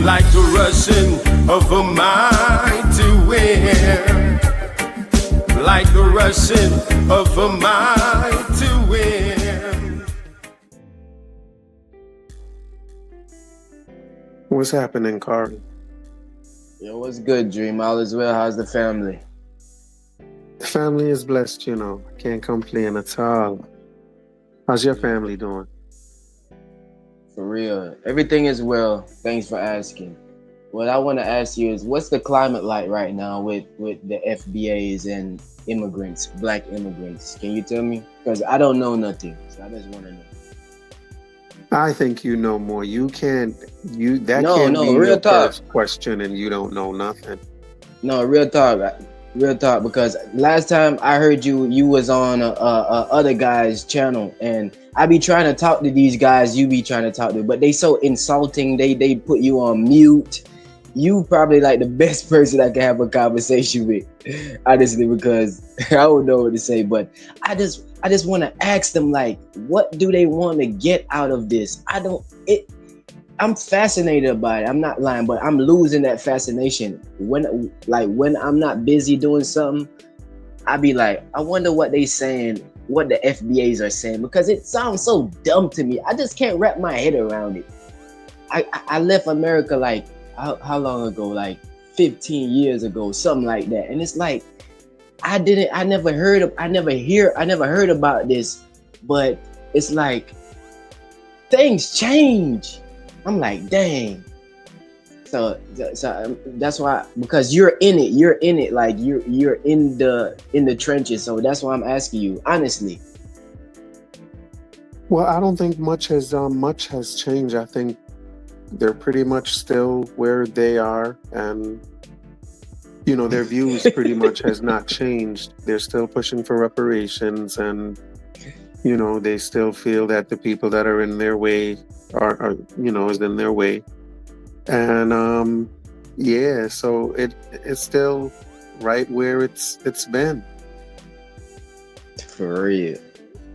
like the rushing of a mighty wind, like the rushing of a mighty wind. What's happening, Carl? Yo, what's good, Dream? All is well. How's the family? The family is blessed, you know. Can't complain at all. How's your family doing? For real. Everything is well. Thanks for asking. What I want to ask you is, what's the climate like right now with the FBAs and immigrants, black immigrants? Can you tell me? Because I don't know nothing. So I just want to know. I think you know more. You can't be real your talk. first question and you don't know nothing. No, real talk. Real talk, because last time I heard you was on a other guy's channel, and I be trying to talk to these guys you be trying to talk to, but they so insulting. They put you on mute. You probably like the best person I can have a conversation with, honestly, because I don't know what to say. But I just want to ask them, like, what do they want to get out of this? I'm fascinated by it. I'm not lying, but I'm losing that fascination. When I'm not busy doing something, I be like, I wonder what they saying, what the FBAs are saying, because it sounds so dumb to me. I just can't wrap my head around it. I left America like how long ago? Like 15 years ago, something like that. And it's like I never heard about this, but it's like things change. I'm like, dang. So that's why, because you're in it, like you're in the trenches. So that's why I'm asking you, honestly. Well, I don't think much has changed. I think they're pretty much still where they are, and you know, their views pretty much has not changed. They're still pushing for reparations, and you know, they still feel that the people that are in their way are is in their way. And so it's still right where it's been. For real.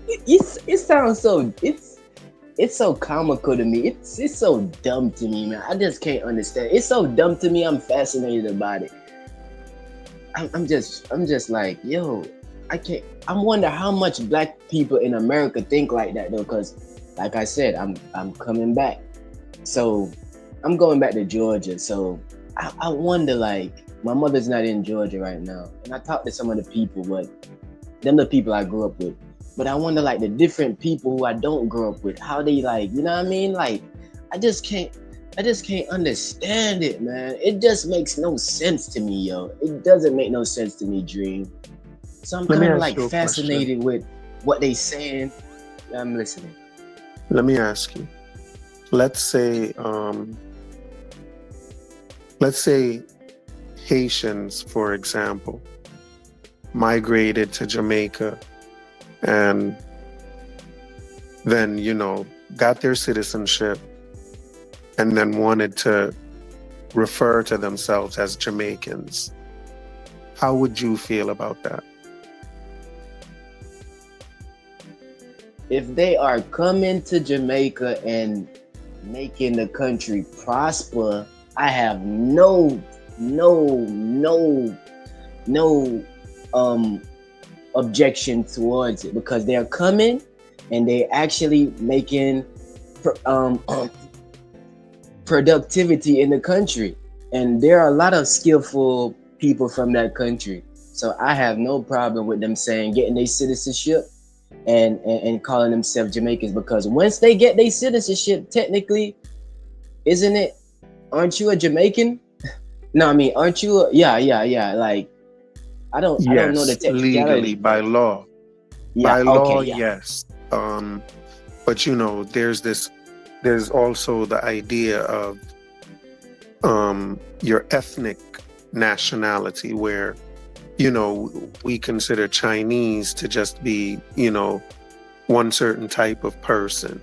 It sounds so it's so comical to me. It's so dumb to me, man. I just can't understand. It's so dumb to me. I'm fascinated about it. I'm just like, yo, I wonder how much black people in America think like that, though, because like I said, I'm coming back. So I'm going back to Georgia. So I wonder, like, my mother's not in Georgia right now. And I talked to some of the people, but them the people I grew up with. But I wonder, like, the different people who I don't grow up with, how they, like, you know what I mean? Like, I just can't understand it, man. It just makes no sense to me, yo. It doesn't make no sense to me, Dream. So I'm kind of like fascinated with what they saying. I'm listening. Let me ask you. Let's say Haitians, for example, migrated to Jamaica and then, you know, got their citizenship and then wanted to refer to themselves as Jamaicans. How would you feel about that? If they are coming to Jamaica and making the country prosper, I have no objection towards it, because they're coming and they actually making productivity in the country, and there are a lot of skillful people from that country. So I have no problem with them saying getting their citizenship and calling themselves Jamaicans, because once they get their citizenship, technically, aren't you a Jamaican? No, I mean, aren't you yeah, like, I don't know the legally by law. Yeah, by law, okay, yeah. yes. But you know, there's also the idea of your ethnic nationality, where, you know, we consider Chinese to just be, you know, one certain type of person.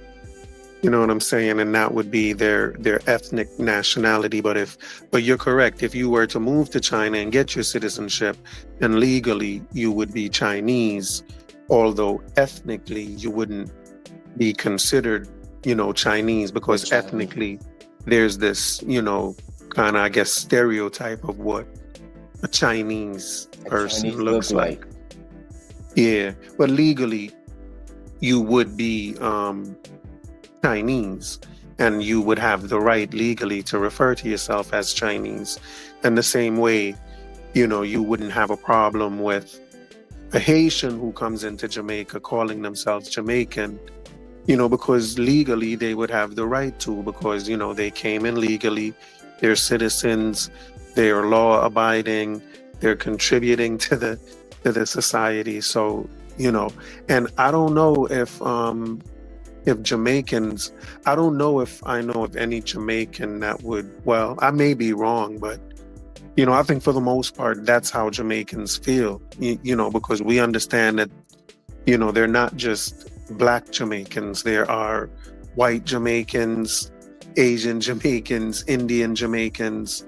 You know what I'm saying? And that would be their ethnic nationality. But you're correct. If you were to move to China and get your citizenship, and legally you would be Chinese, although ethnically you wouldn't be considered, you know, Chinese, because ethnically there's this, kind of, I guess, stereotype of what a Chinese A person Chinese look looks like. like. Yeah, but legally, you would be Chinese, and you would have the right legally to refer to yourself as Chinese. And the same way, you wouldn't have a problem with a Haitian who comes into Jamaica calling themselves Jamaican, because legally they would have the right to, because, they came in legally, they're citizens, they're law abiding, they're contributing to the society. So, and I don't know if Jamaicans, I don't know if I know of any Jamaican that would, well, I may be wrong, but I think for the most part, that's how Jamaicans feel, because we understand that, they're not just Black Jamaicans. There are white Jamaicans, Asian Jamaicans, Indian Jamaicans,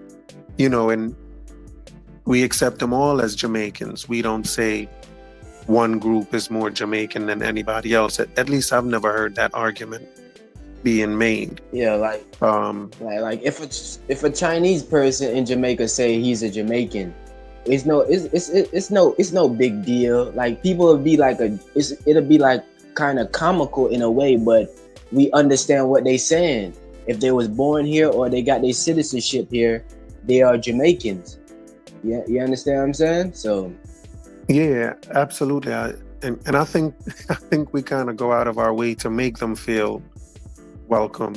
and we accept them all as Jamaicans. We don't say one group is more Jamaican than anybody else. At least I've never heard that argument being made. Yeah, like Um, like if a Chinese person in Jamaica say he's a Jamaican, it's no big deal. Like people will be like it'll be like kind of comical in a way, but we understand what they saying. If they was born here or they got their citizenship here, they are Jamaicans. Yeah, you understand what I'm saying? So yeah, absolutely. And I think I think we kind of go out of our way to make them feel welcome.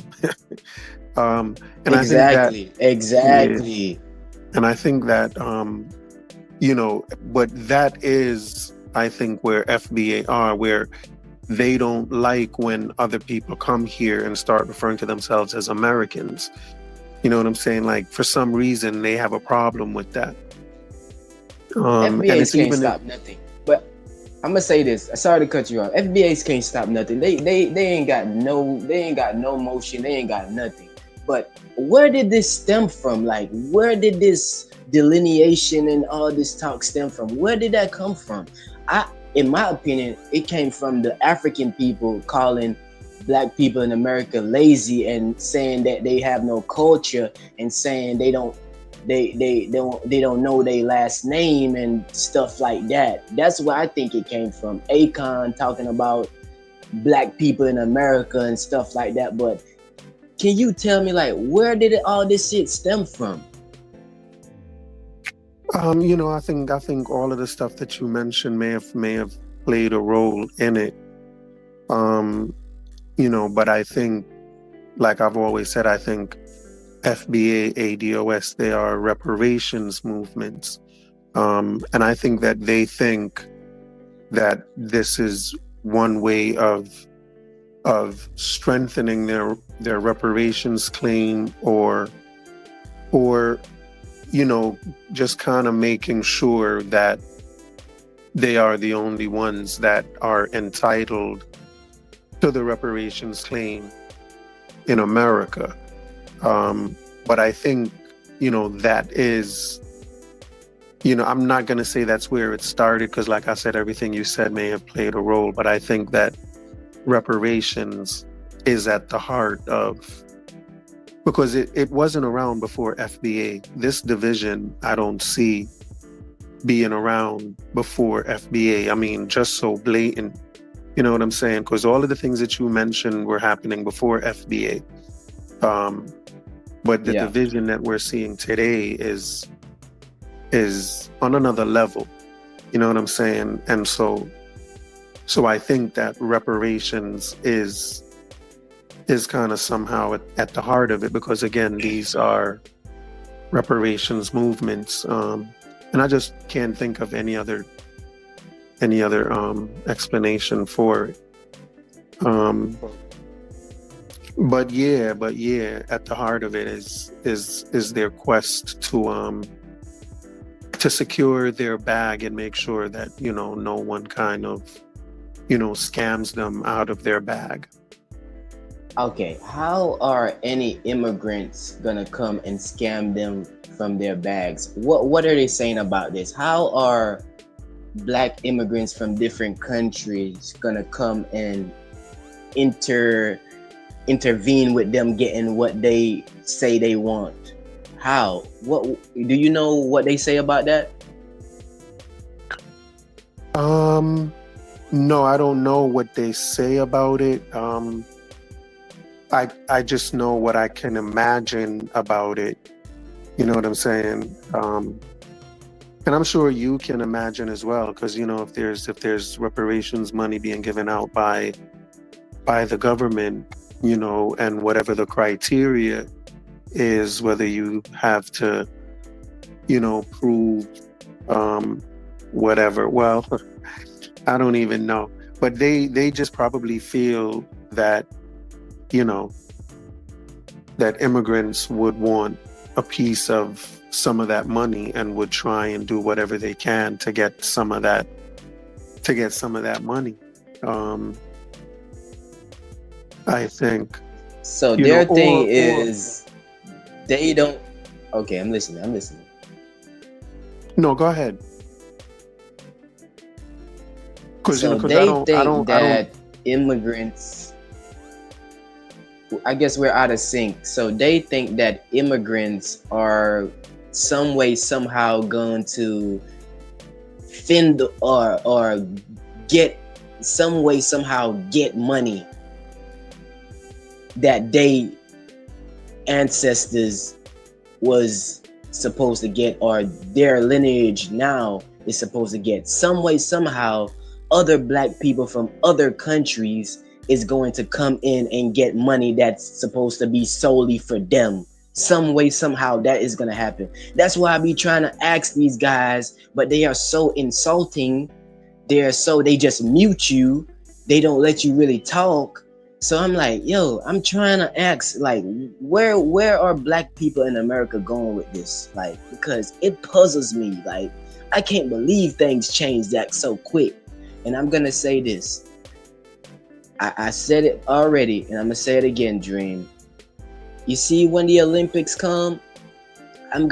And exactly, exactly. and I think that but that is, I think, where FBA are, where they don't like when other people come here and start referring to themselves as Americans. You know what I'm saying? Like, for some reason, they have a problem with that. And FBAs it's can't even stop nothing. But I'm gonna say this. Sorry to cut you off. FBAs can't stop nothing. They ain't got no motion. They ain't got nothing. But where did this stem from? Like, where did this delineation and all this talk stem from? Where did that come from? In my opinion, it came from the African people calling Black people in America lazy and saying that they have no culture and saying they don't know their last name and stuff like that. That's where I think it came from. Akon talking about Black people in America and stuff like that. But can you tell me, like, where did all this shit stem from? I think all of the stuff that you mentioned may have played a role in it. But I think, like I've always said, I think FBA, ADOS, they are reparations movements. And I think that they think that this is one way of strengthening their reparations claim, or just kind of making sure that they are the only ones that are entitled to the reparations claim in America. But I think, that is, I'm not going to say that's where it started, because like I said, everything you said may have played a role, but I think that reparations is at the heart of, because it wasn't around before FBA. This division, I don't see being around before FBA. I mean, just so blatant, you know what I'm saying? Because all of the things that you mentioned were happening before FBA. But the division that we're seeing today is on another level. You know what I'm saying? And so I think that reparations is kind of somehow at the heart of it, because again, these are reparations movements. And I just can't think of any other explanation for it. But yeah, at the heart of it is their quest to secure their bag and make sure that, no one kind of, scams them out of their bag. Okay, how are any immigrants gonna come and scam them from their bags? What are they saying about this? How are Black immigrants from different countries gonna come and enter intervene with them getting what they say they want? How? What do you know what they say about that? No, I don't know what they say about it. I just know what I can imagine about it. You know what I'm saying? And I'm sure you can imagine as well, because if there's reparations money being given out by the government, and whatever the criteria is, whether you have to, prove whatever. Well, I don't even know, but they just probably feel that that immigrants would want a piece of some of that money and would try and do whatever they can to get some of that money. I think. So You their know, thing or is they don't. Okay, I'm listening. no, go ahead. Because So because they think I don't. that immigrants, I guess we're out of sync. So they think that immigrants are some way somehow going to fend or get some way somehow get money that they ancestors was supposed to get, or their lineage now is supposed to get. Some way somehow other black people from other countries is going to come in and get money that's supposed to be solely for them. Some way somehow that is going to happen. That's why I be trying to ask these guys, but they are so insulting. They just mute you. They don't let you really talk. So I'm like, yo, I'm trying to ask, like, where are black people in America going with this? Like, because it puzzles me. Like, I can't believe things changed that so quick. And I'm gonna say this. I said it already, and I'm gonna say it again, Dream. You see, when the Olympics come, I'm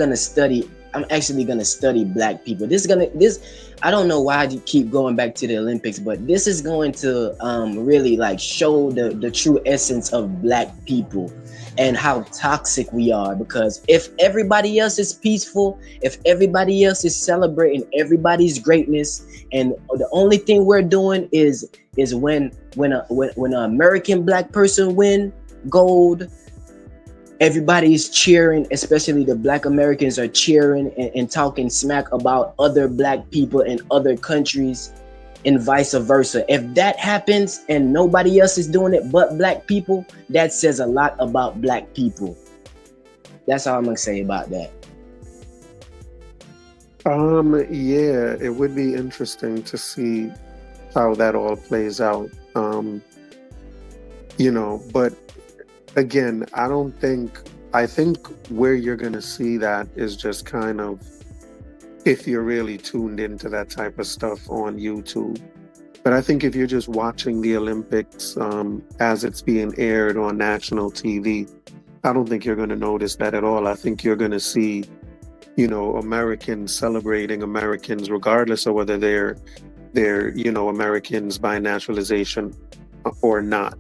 actually gonna study black people. I don't know why I keep going back to the Olympics, but this is going to really like show the true essence of black people and how toxic we are. Because if everybody else is peaceful, if everybody else is celebrating everybody's greatness, and the only thing we're doing is when an American black person win gold, everybody is cheering, especially the black Americans are cheering and talking smack about other black people in other countries and vice versa. If that happens and nobody else is doing it but black people, that says a lot about black people. That's all I'm gonna say about that. Yeah, it would be interesting to see how that all plays out. But again, I think where you're going to see that is just kind of if you're really tuned into that type of stuff on YouTube. But I think if you're just watching the Olympics as it's being aired on national TV, I don't think you're going to notice that at all. I think you're going to see, Americans celebrating Americans, regardless of whether they're Americans by naturalization or not.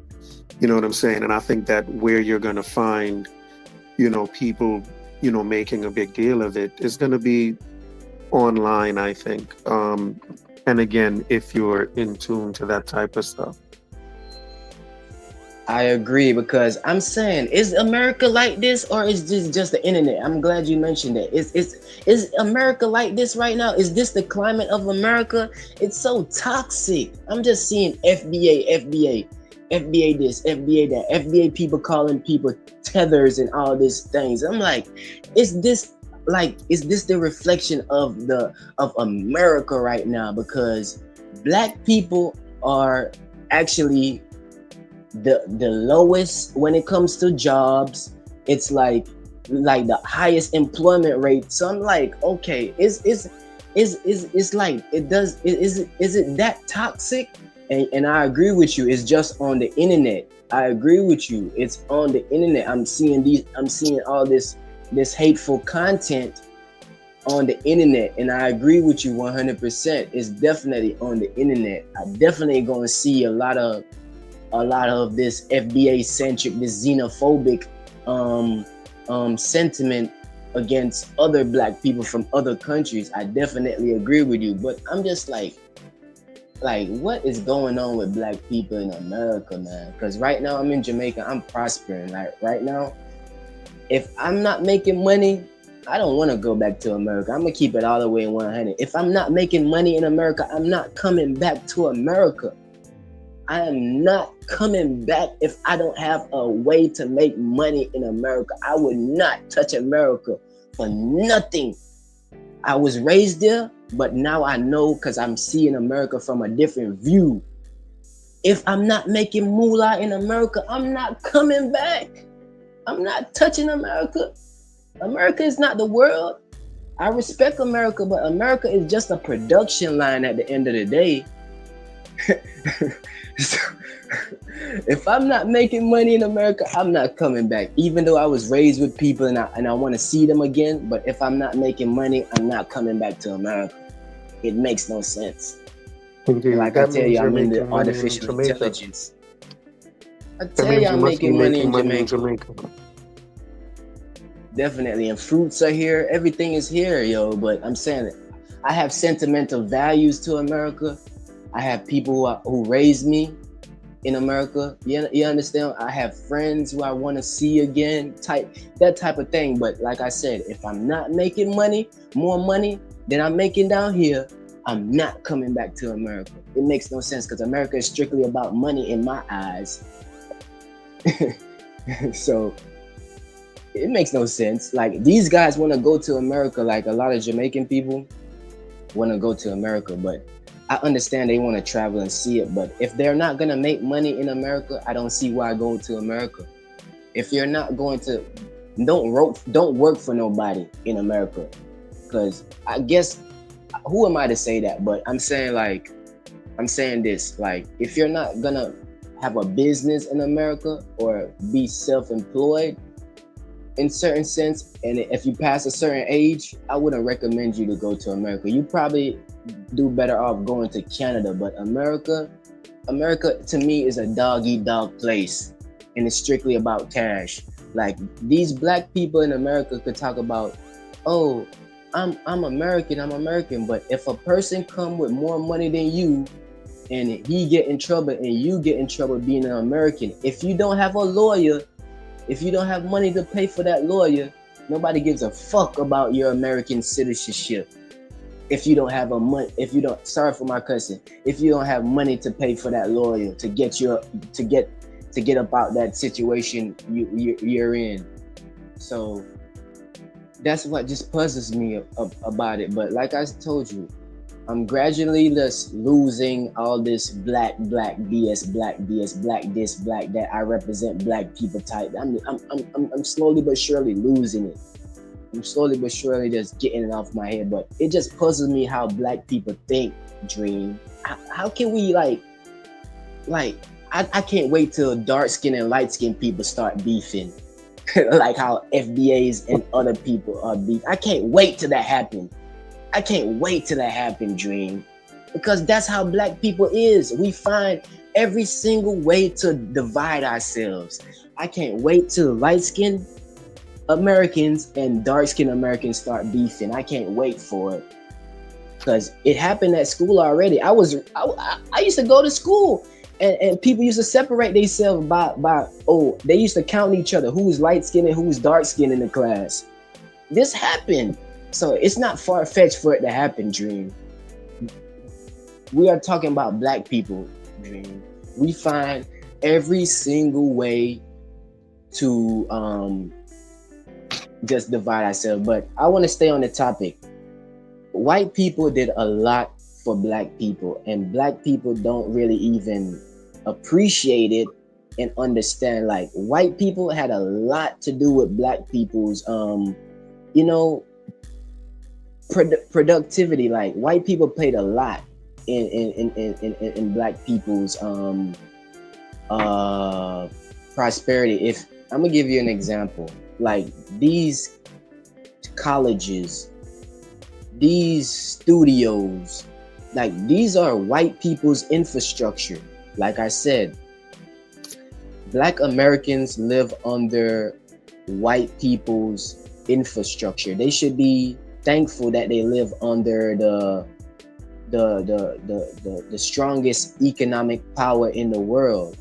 You know what I'm saying? And I think that where you're going to find, people, making a big deal of it is going to be online, I think. And again, if you're in tune to that type of stuff. I agree, because I'm saying, is America like this, or is this just the internet? I'm glad you mentioned that. Is America like this right now? Is this the climate of America? It's so toxic. I'm just seeing FBA this, FBA that, FBA people calling people tethers and all these things. I'm like, is this the reflection of America right now? Because black people are actually the lowest when it comes to jobs. It's like the highest employment rate. So I'm like, okay, is like, is it that toxic? And I agree with you. It's just on the internet. I agree with you. It's on the internet. I'm seeing all this hateful content on the internet, and I agree with you 100%. It's definitely on the internet. I definitely gonna see a lot of a lot of this FBA centric, this xenophobic sentiment against other black people from other countries. I definitely agree with you, but I'm just like what is going on with black people in America, man? Because right now I'm in Jamaica, I'm prospering. Like right now, if I'm not making money, I don't want to go back to America. I'm gonna keep it all the way 100. If I'm not making money in America, I'm not coming back to America. I am not coming back if I don't have a way to make money in America. I would not touch America for nothing. I was raised there, but now I know because I'm seeing America from a different view. If I'm not making moolah in America, I'm not coming back. I'm not touching America. America is not the world. I respect America, but America is just a production line at the end of the day. So, if I'm not making money in America, I'm not coming back. Even though I was raised with people and I want to see them again, but if I'm not making money, I'm not coming back to America. It makes no sense. Indeed. Like I That tell means you, you're I'm in the making money in artificial Jamaica. intelligence. I That tell means you, you I'm must be making money making in money in Jamaica. Jamaica. Definitely, and fruits are here. Everything is here, yo. But I'm saying it. I have sentimental values to America. I have people who raised me in America. You understand? I have friends who I want to see again, that type of thing. But like I said, if I'm not making money, more money than I'm making down here, I'm not coming back to America. It makes no sense because America is strictly about money in my eyes. So it makes no sense. Like these guys want to go to America, like a lot of Jamaican people want to go to America, but I understand they want to travel and see it. But if they're not gonna make money in America, I don't see why going to America. If you're not going to, don't work for nobody in America, because I guess who am I to say that? But I'm saying this, like if you're not gonna have a business in America or be self-employed in certain sense, and if you pass a certain age, I wouldn't recommend you to go to America. You probably do better off going to Canada. But America to me is a dog-eat-dog place, and it's strictly about cash. Like these black people in America could talk about, oh, I'm American, but if a person come with more money than you and he get in trouble and you get in trouble being an American, if you don't have a lawyer, if you don't have money to pay for that lawyer, nobody gives a fuck about your American citizenship. If you don't have sorry for my cussing, if you don't have money to pay for that lawyer to get up out that situation you're in. So that's what just puzzles me about it. But like I told you, I'm gradually just losing all this black BS, black this, black that. I represent black people type. I'm slowly but surely losing it. I'm slowly but surely just getting it off my head. But it just puzzles me how black people think, Dream. How can we I can't wait till dark skin and light skin people start beefing. Like how FBAs and other people are beefing. I can't wait till that happen. Dream. Because that's how black people is. We find every single way to divide ourselves. I can't wait till light-skinned Americans and dark-skinned Americans start beefing. I can't wait for it. Because it happened at school already. I used to go to school and people used to separate themselves by they used to count each other, who's light-skinned and who's dark-skinned in the class. This happened. So it's not far-fetched for it to happen, Dream. We are talking about black people, Dream. We find every single way to just divide ourselves. But I want to stay on the topic. White people did a lot for black people, and black people don't really even appreciate it and understand. Like white people had a lot to do with black people's productivity. Like white people played a lot in black people's prosperity. If I'm gonna give you an example, like these colleges, these studios, like these are white people's infrastructure. Like I said, Black Americans live under white people's infrastructure. They should be thankful that they live under the strongest economic power in the world.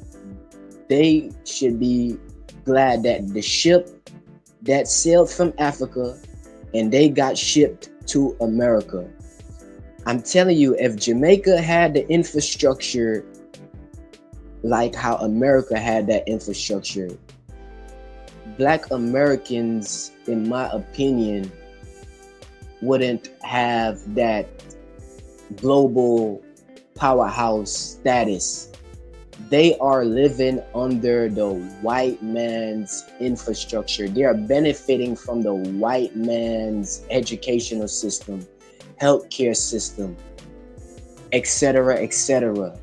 They should be glad that the ship that sailed from Africa and they got shipped to America. I'm telling you, if Jamaica had the infrastructure like how America had that infrastructure, Black Americans, in my opinion, wouldn't have that global powerhouse status. They are living under the white man's infrastructure. They are benefiting from the white man's educational system, healthcare system, etc., etc.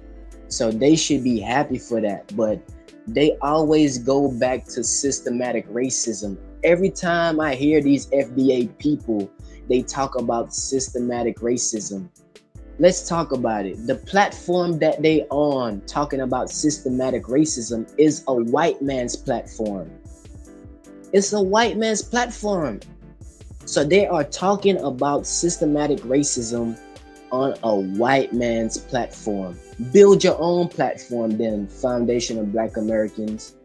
So they should be happy for that. But they always go back to systematic racism. Every time I hear these FBA people, they talk about systematic racism. Let's talk about it. The platform that they on talking about systematic racism is a white man's platform. It's a white man's platform. So they are talking about systematic racism on a white man's platform. Build your own platform then, Foundation of Black Americans.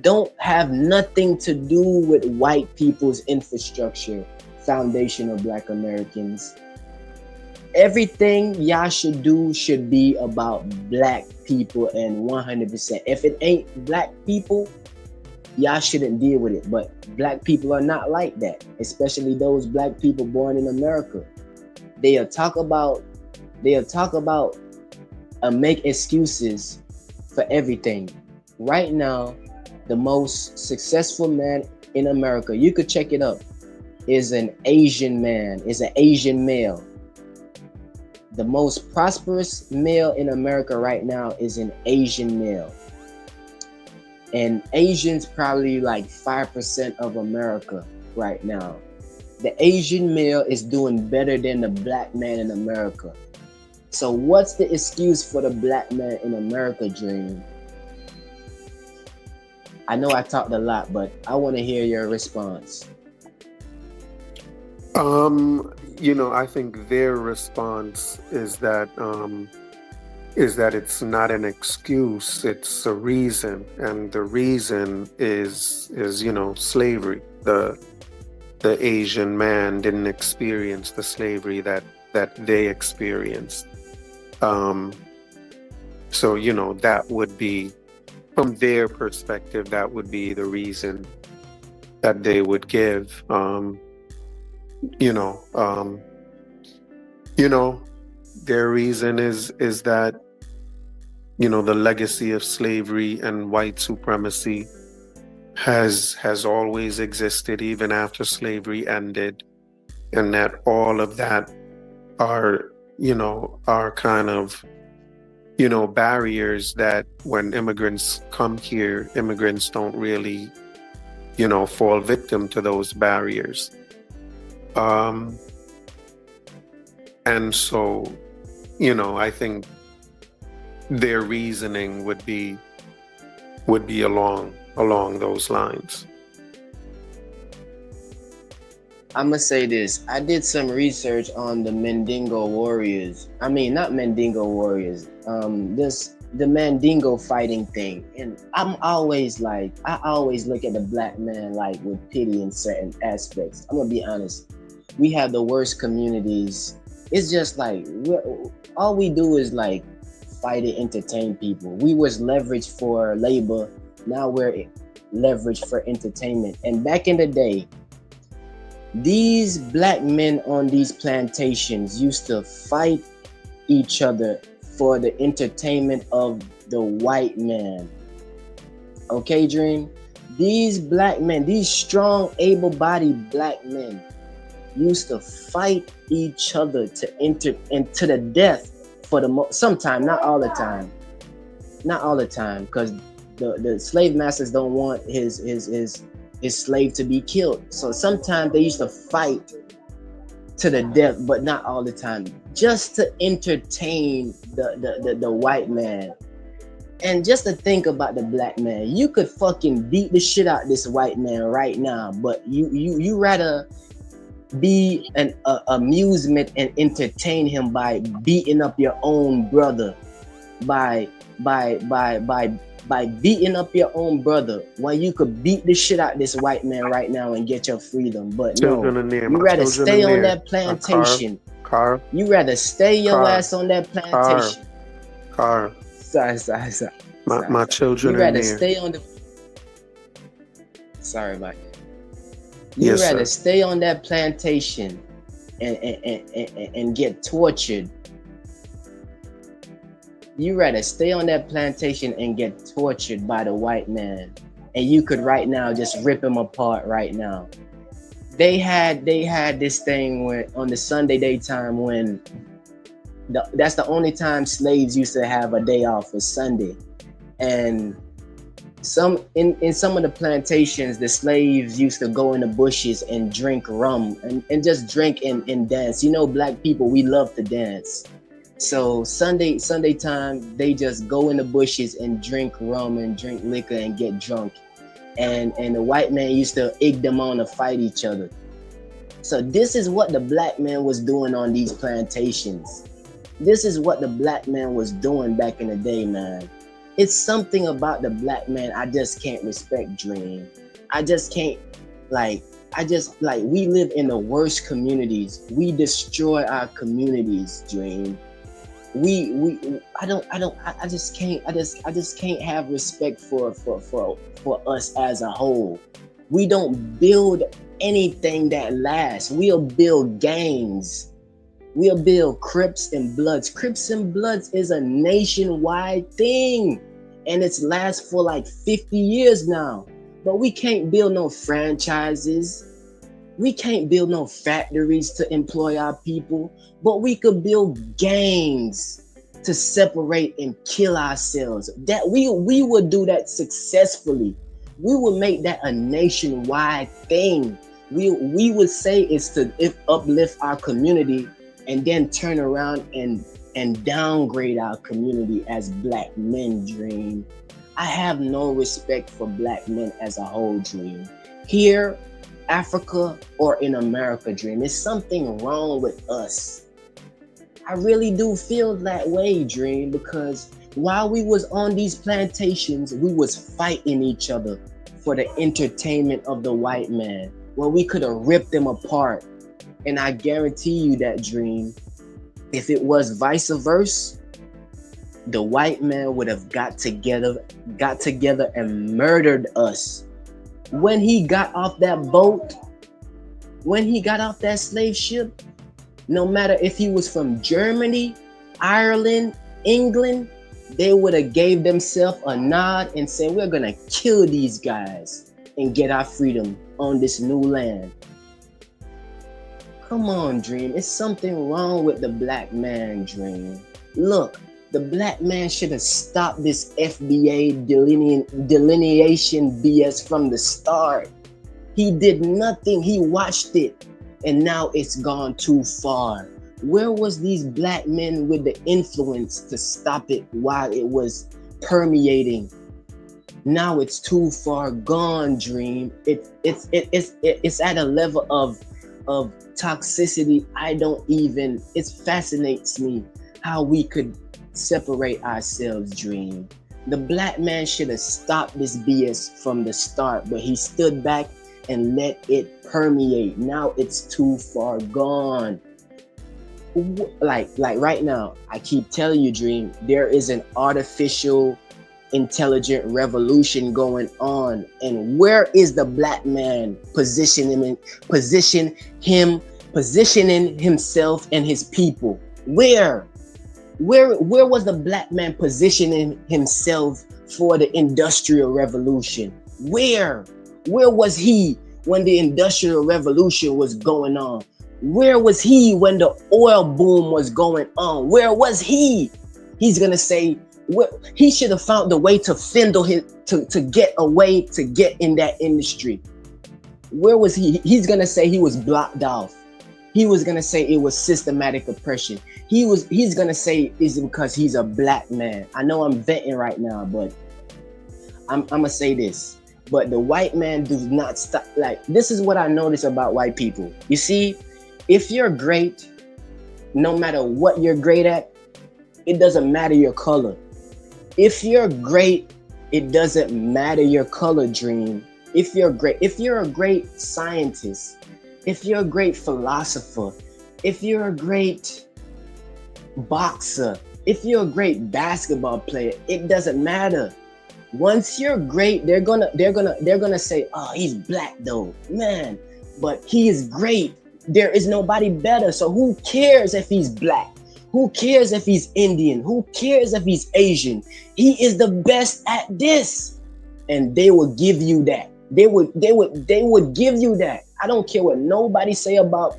Don't have nothing to do with white people's infrastructure, Foundation of Black Americans. Everything y'all should do should be about black people, and 100%. If it ain't black people, y'all shouldn't deal with it. But black people are not like that, especially those black people born in America. They'll talk about make excuses for everything. Right now, the most successful man in America, you could check it up, is an Asian man, is an Asian male. The most prosperous male in America right now is an Asian male. And Asians probably like 5% of America right now. The Asian male is doing better than the black man in America. So what's the excuse for the black man in America, Dream? I know I talked a lot, but I want to hear your response. I think their response is that it's not an excuse, it's a reason, and the reason is slavery. The Asian man didn't experience the slavery that they experienced. So that would be, from their perspective, that would be the reason that they would give. Their reason is that the legacy of slavery and white supremacy has always existed even after slavery ended, and that all of that are kind of barriers that when immigrants come here, immigrants don't really fall victim to those barriers. And so, I think their reasoning would be along those lines. I'm gonna say this. I did some research on the Mandingo warriors. I mean, not Mandingo warriors. The Mandingo fighting thing. And I always look at the black man like with pity in certain aspects. I'm gonna be honest. We have the worst communities. It's just like all we do is like fight and entertain people. We was leveraged for labor. Now we're leveraged for entertainment. And back in the day, these black men on these plantations used to fight each other for the entertainment of the white man. Okay, Dream? These black men, these strong, able-bodied black men used to fight each other to enter into the death for sometime, not all the time, because the slave masters don't want his slave to be killed. So sometimes they used to fight to the death, but not all the time, just to entertain the white man. And just to think about the black man, you could fucking beat the shit out this white man right now, but you rather be an amusement and entertain him by beating up your own brother, by beating up your own brother, when you could beat the shit out this white man right now and get your freedom. But Children no, are near. you My rather children stay are on near. that plantation. Car, You rather stay your Car. ass on that plantation. car. Sorry. My children You are rather near. stay on the. Sorry, Mike. You Yes, rather sir. stay on that plantation and get tortured. You rather stay on that plantation and get tortured by the white man, and you could right now just rip him apart right now. They had this thing when on the Sunday daytime when that's the only time slaves used to have a day off was Sunday, and in some of the plantations, the slaves used to go in the bushes and drink rum and just drink and dance. You know, black people, we love to dance. So Sunday time, they just go in the bushes and drink rum and drink liquor and get drunk. And the white man used to egg them on to fight each other. So this is what the black man was doing on these plantations. This is what the black man was doing back in the day, man. It's something about the black man I just can't respect, Dream. I just can't, we live in the worst communities. We destroy our communities, Dream. I just can't have respect for us as a whole. We don't build anything that lasts. We'll build gangs. We'll build Crips and Bloods. Crips and Bloods is a nationwide thing, and it's lasts for like 50 years now. But we can't build no franchises. We can't build no factories to employ our people, but we could build gangs to separate and kill ourselves. That we would do that successfully. We would make that a nationwide thing. We would say it's to uplift our community and then turn around and downgrade our community as black men, Dream. I have no respect for black men as a whole, Dream. Here, Africa, or in America, Dream. There's something wrong with us. I really do feel that way, Dream, because while we was on these plantations, we was fighting each other for the entertainment of the white man, where we could have ripped them apart. And I guarantee you that, Dream, if it was vice versa, the white man would have got together and murdered us. When he got off that boat, when he got off that slave ship, no matter if he was from Germany, Ireland, England, they would have gave themselves a nod and said, we're gonna kill these guys and get our freedom on this new land. Come on, Dream. It's something wrong with the black man, Dream. Look, the black man should have stopped this FBA delineation BS from the start. He did nothing. He watched it, and now it's gone too far. Where was these black men with the influence to stop it while it was permeating? Now it's too far gone, Dream. It's at a level of toxicity. It fascinates me how we could separate ourselves, Dream. The black man should have stopped this BS from the start, but he stood back and let it permeate. Now it's too far gone. Like right now, I keep telling you, Dream, there is an artificial intelligent revolution going on, and where is the black man positioning himself and his people? Where was the black man positioning himself for the industrial revolution? Where was he when the industrial revolution was going on? Where was he when the oil boom was going on? Where was he? He's gonna say he should have found a way to fendle to get away, to get in that industry. Where was he? He's gonna say he was blocked off. He was gonna say it was systematic oppression. He's gonna say it's because he's a black man. I know I'm venting right now, but I'm gonna say this. But the white man does not stop. Like, this is what I notice about white people. You see, if you're great, no matter what you're great at, it doesn't matter your color. If you're great, it doesn't matter your color, Dream. If you're a great scientist, if you're a great philosopher, if you're a great boxer, if you're a great basketball player, it doesn't matter. Once you're great, they're gonna say, "Oh, he's black though, man, but he is great. There is nobody better. So who cares if he's black? Who cares if he's Indian? Who cares if he's Asian? He is the best at this." And they will give you that. They would give you that. I don't care what nobody say about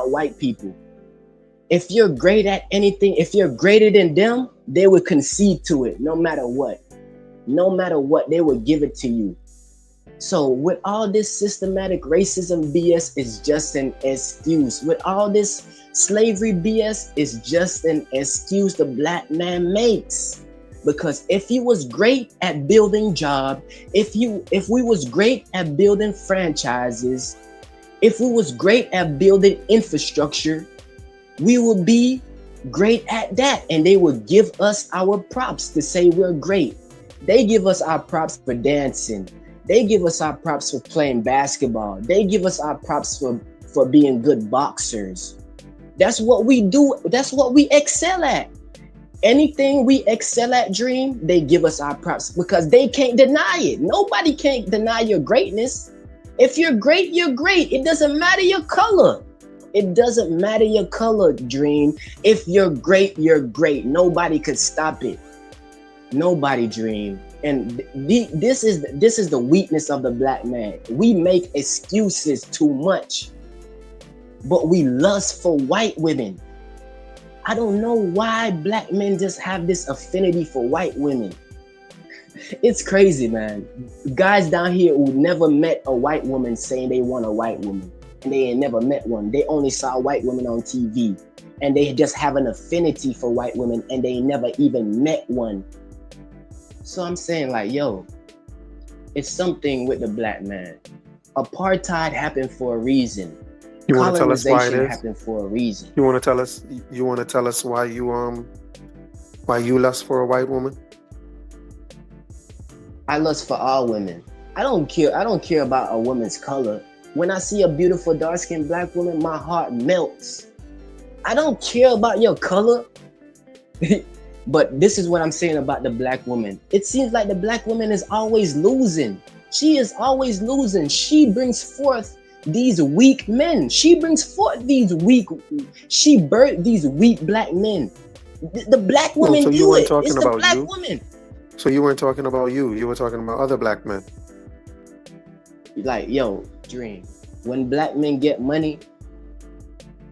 white people. If you're great at anything, if you're greater than them, they would concede to it no matter what. No matter what, they will give it to you. So with all this systematic racism BS is just an excuse. With all this slavery BS is just an excuse the black man makes. Because if he was great at building jobs, if we was great at building franchises, if we was great at building infrastructure, we would be great at that. And they would give us our props to say we're great. They give us our props for dancing. They give us our props for playing basketball. They give us our props for being good boxers. That's what we do. That's what we excel at. Anything we excel at, Dream, they give us our props because they can't deny it. Nobody can't deny your greatness. If you're great, you're great. It doesn't matter your color. It doesn't matter your color, Dream. If you're great, you're great. Nobody could stop it. Nobody, Dream. And this is the weakness of the black man. We make excuses too much, but we lust for white women. I don't know why black men just have this affinity for white women. It's crazy, man. Guys down here who never met a white woman saying they want a white woman, and they ain't never met one. They only saw white women on TV, and they just have an affinity for white women, and they never even met one. So I'm saying, like, yo, it's something with the black man. Apartheid happened for a reason. You want to tell us why it is? Happened for a reason. You want to tell us why you lust for a white woman? I lust for all women. I don't care about a woman's color. When I see a beautiful dark-skinned black woman, my heart melts. I don't care about your color. But this is what I'm saying about the black woman. It seems like the black woman is always losing. She is always losing. She brings forth these weak men. She brings forth she birthed these weak black men. The black woman so do it. It's the black woman. So you weren't talking about you. You were talking about other black men. Like, yo, Dream. When black men get money,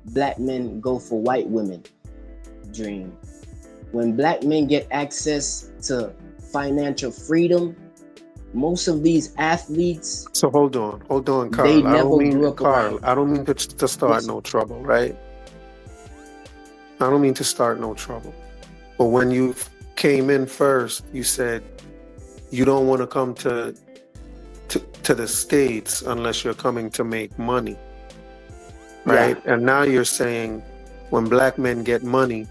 black men go for white women. Dream. When black men get access to financial freedom, most of these athletes. So hold on, Carl. They never grew up Carl, I don't mean to start no trouble, right? I don't mean to start no trouble. But when you came in first, you said you don't want to come to the States unless you're coming to make money, right? Yeah. And now you're saying when black men get money,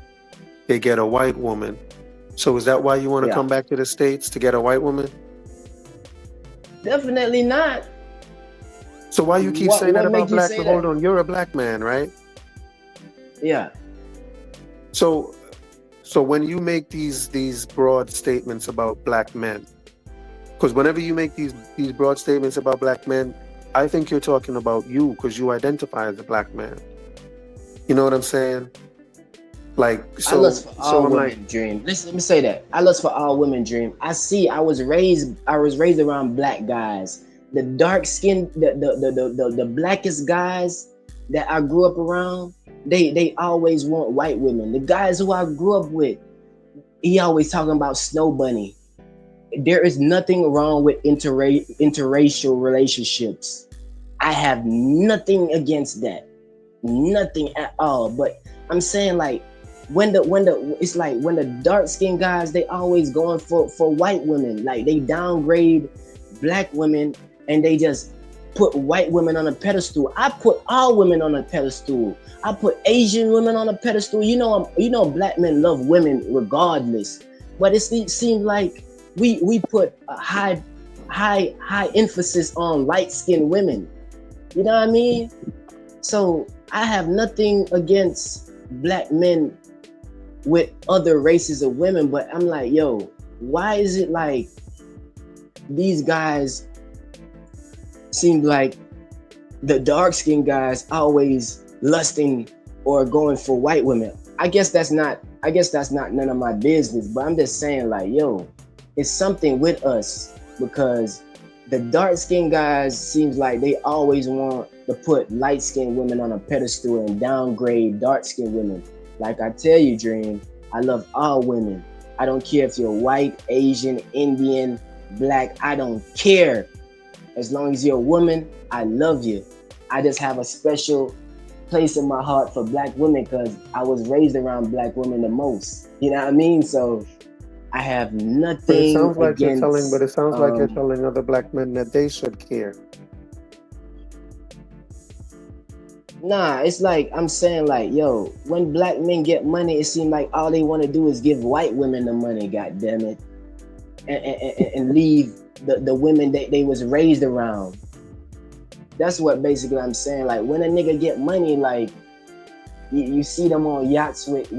they get a white woman. So is that why you want to come back to the States, to get a white woman? Definitely not. So why you keep saying that about black people? Hold on, you're a black man, right? Yeah. So when you make these broad statements about black men, because whenever you make these broad statements about black men, I think you're talking about you, because you identify as a black man. You know what I'm saying? Like, so I lust for all women, Dream. Listen, let me say that. I lust for all women, Dream. I was raised around black guys. The dark skin, the blackest guys that I grew up around, they always want white women. The guys who I grew up with, he always talking about Snow Bunny. There is nothing wrong with interracial relationships. I have nothing against that. nothing at all. But I'm saying like when the it's like when the dark skinned guys, they always going for white women. Like they downgrade black women and they just put white women on a pedestal. I put all women on a pedestal. I put Asian women on a pedestal. Black men love women regardless. But it seems like we put a high emphasis on light skinned women. You know what I mean? So I have nothing against black men with other races of women, but I'm like, yo, why is it like these guys seem like the dark skinned guys always lusting or going for white women? I guess that's not none of my business, but I'm just saying like, yo, it's something with us because the dark skinned guys seems like they always want to put light skinned women on a pedestal and downgrade dark skinned women. Like I tell you, Dream, I love all women. I don't care if you're white, Asian, Indian, black, I don't care. As long as you're a woman, I love you. I just have a special place in my heart for black women because I was raised around black women the most. You know what I mean? So I have But it nothing sounds like you're telling. But against it sounds like you're telling other black men that they should care. Nah, it's like I'm saying like, yo, when black men get money, it seems like all they want to do is give white women the money, god damn it. And leave the women that they was raised around. That's what basically I'm saying. Like when a nigga get money, like you see them on yachts with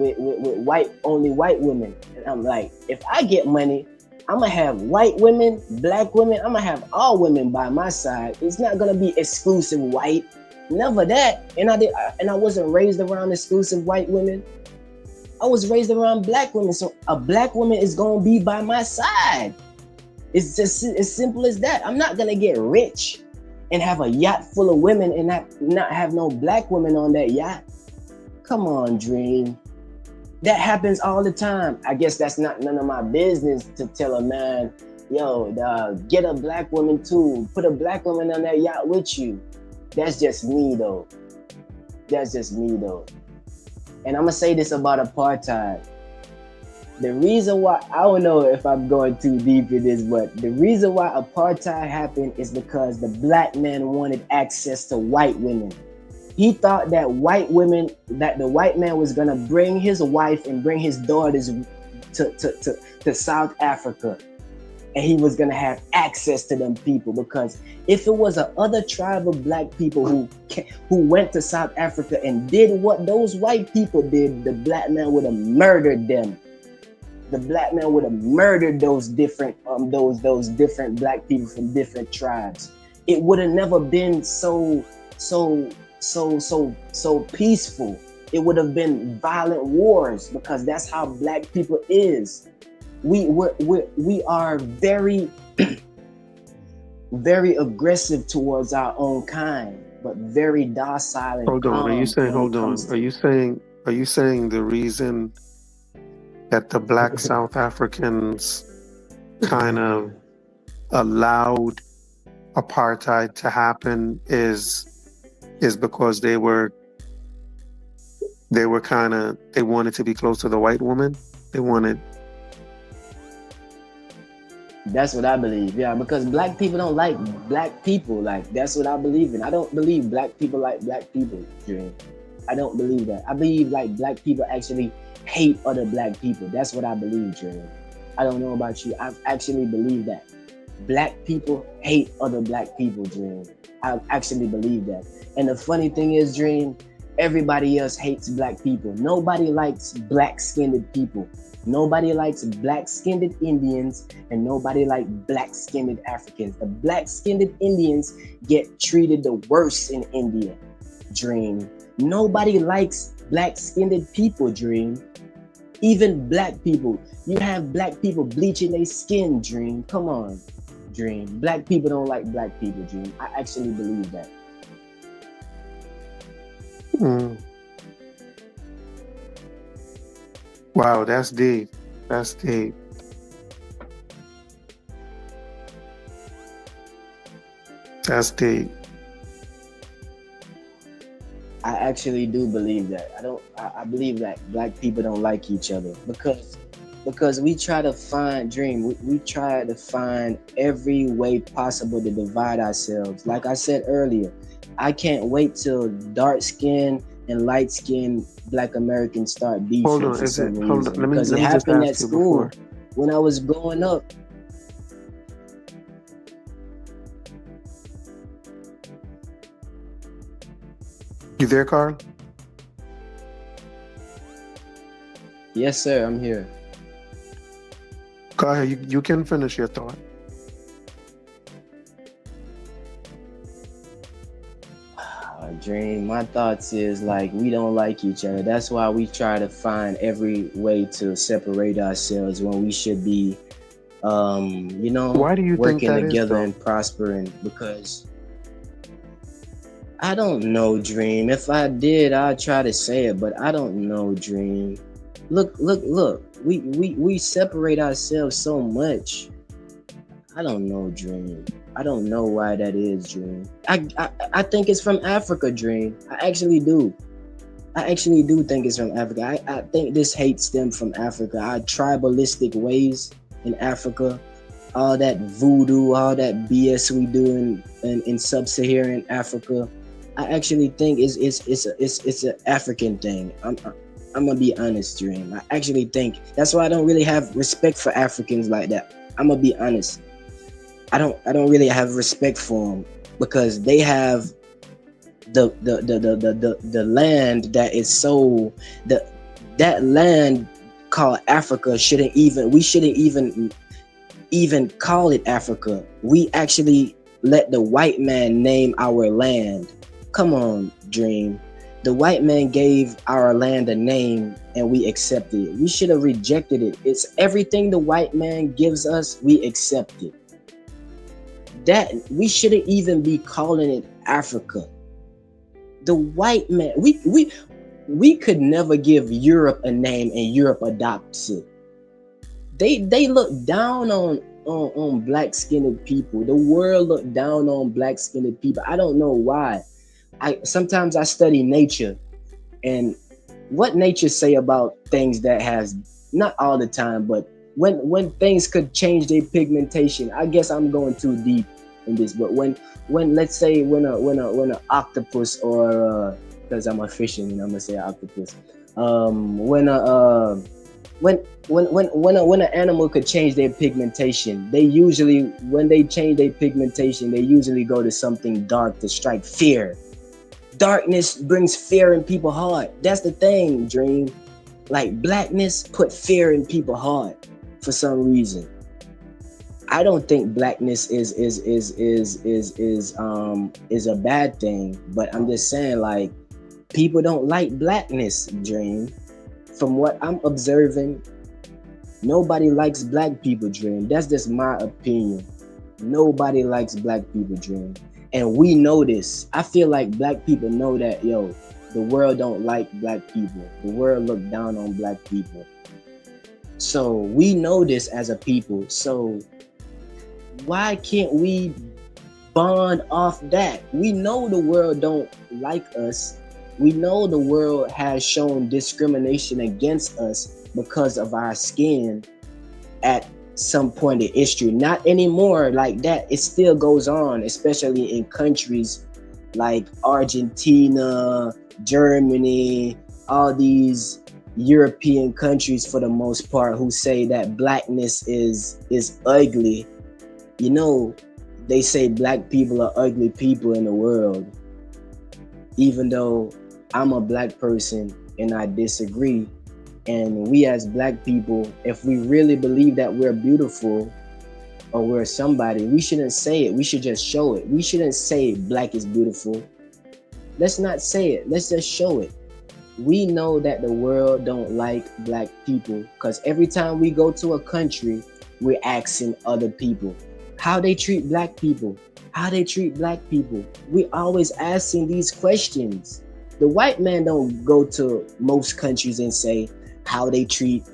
only white women. And I'm like, if I get money, I'm gonna have white women, black women, I'm gonna have all women by my side. It's not gonna be exclusive white. Never that. And I wasn't raised around exclusive white women. I was raised around black women. So a black woman is gonna be by my side. It's just as simple as that. I'm not gonna get rich and have a yacht full of women and not have no black women on that yacht. Come on, Dream. That happens all the time. I guess that's not none of my business to tell a man, yo, get a black woman too. Put a black woman on that yacht with you. That's just me though. And I'm gonna say this about apartheid. The reason why, I don't know if I'm going too deep in this, but the reason why apartheid happened is because the black man wanted access to white women. He thought that the white man was gonna bring his wife and bring his daughters to South Africa. And he was gonna have access to them people, because if it was a other tribe of black people who went to South Africa and did what those white people did, the black man would have murdered them. The black man would have murdered those different different black people from different tribes. It would have never been so peaceful. It would have been violent wars, because that's how black people is. We are very very aggressive towards our own kind, but very docile and Hold on. calm. Are you saying the reason that the black South Africans kind of allowed apartheid to happen is because they wanted to be close to the white woman? That's what I believe. Yeah, because black people don't like black people. Like, that's what I believe in. I don't believe black people like black people, Dream. I don't believe that. I believe like black people actually hate other black people. That's what I believe, Dream. I don't know about you. I actually believe that. Black people hate other black people, Dream. I actually believe that. And the funny thing is, Dream, everybody else hates black people. Nobody likes black-skinned people. Nobody likes black-skinned Indians, and nobody likes black-skinned Africans. The black-skinned Indians get treated the worst in India, Dream. Nobody likes black-skinned people, Dream. Even black people. You have black people bleaching their skin, Dream. Come on, Dream. Black people don't like black people, Dream. I actually believe that. Wow, that's deep. That's deep. I actually do believe that. I believe that black people don't like each other because we try to find dream. We try to find every way possible to divide ourselves. Like I said earlier, I can't wait till dark skin and light skin black Americans start Hold beefing on, for is it? some Hold on. reason because Let it me just happened at ask you before. school when I was growing up. You there, Carl? Yes, sir, I'm here. Go ahead. You can finish your thought. Dream. My thoughts is like we don't like each other. That's why we try to find every way to separate ourselves when we should be, Why do you think working that is, together though? and prospering. Because I don't know, Dream. If I did, I'd try to say it, but I don't know, Dream. Look. We separate ourselves so much. I don't know, Dream. I don't know why that is, Dream. I think it's from Africa, Dream. I actually do. I actually do think it's from Africa. I think this hate stems from Africa. Our tribalistic ways in Africa, all that voodoo, all that BS we do in sub-Saharan Africa. I actually think it's an African thing. I'm gonna be honest, Dream. I actually think that's why I don't really have respect for Africans like that. I'm gonna be honest. I don't really have respect for them because they have the land that is so that land called Africa we shouldn't even call it Africa. We actually let the white man name our land. Come on, Dream. The white man gave our land a name and we accepted it. We should have rejected it. It's everything the white man gives us, we accept it. That we shouldn't even be calling it Africa. The white man, we could never give Europe a name and Europe adopts it. They look down on black skinned people. The world look down on black skinned people. I don't know why. Sometimes I study nature and what nature say about things that has, not all the time, but when things could change their pigmentation. I guess I'm going too deep in this, but when let's say when a octopus or because I'm a fisherman, I'm gonna say octopus. When an animal could change their pigmentation, they usually, when they change their pigmentation, they usually go to something dark to strike fear. Darkness brings fear in people's heart. That's the thing, Dream. Like blackness put fear in people's heart for some reason. I don't think blackness is a bad thing, but I'm just saying, like, people don't like blackness, Dream. From what I'm observing, nobody likes black people, Dream. That's just my opinion. Nobody likes black people, Dream. And we know this. I feel like black people know that, the world don't like black people. The world look down on black people. So we know this as a people. So why can't we bond off that? We know the world don't like us. We know the world has shown discrimination against us because of our skin at some point in history. Not anymore like that. It still goes on, especially in countries like Argentina, Germany, all these European countries for the most part who say that blackness is ugly. They say black people are ugly people in the world. Even though I'm a black person and I disagree. And we as black people, if we really believe that we're beautiful or we're somebody, we shouldn't say it. We should just show it. We shouldn't say black is beautiful. Let's not say it. Let's just show it. We know that the world don't like black people because every time we go to a country, we're asking other people how they treat black people, how they treat black people. We always asking these questions. The white man don't go to most countries and say how they treat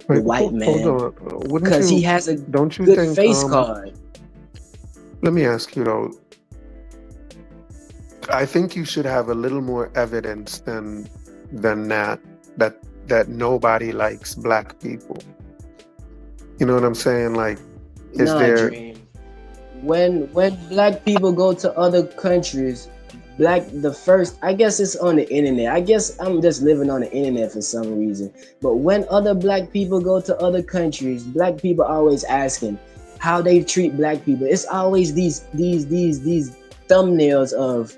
the white man. Hold on. Because he has a good face card. Let me ask you though. I think you should have a little more evidence than that that nobody likes black people. You know what I'm saying? Like, is Nah, there? Dream. When black people go to other countries, black the first I guess it's on the internet. I guess I'm just living on the internet for some reason. But when other black people go to other countries, black people always asking how they treat black people. It's always these thumbnails of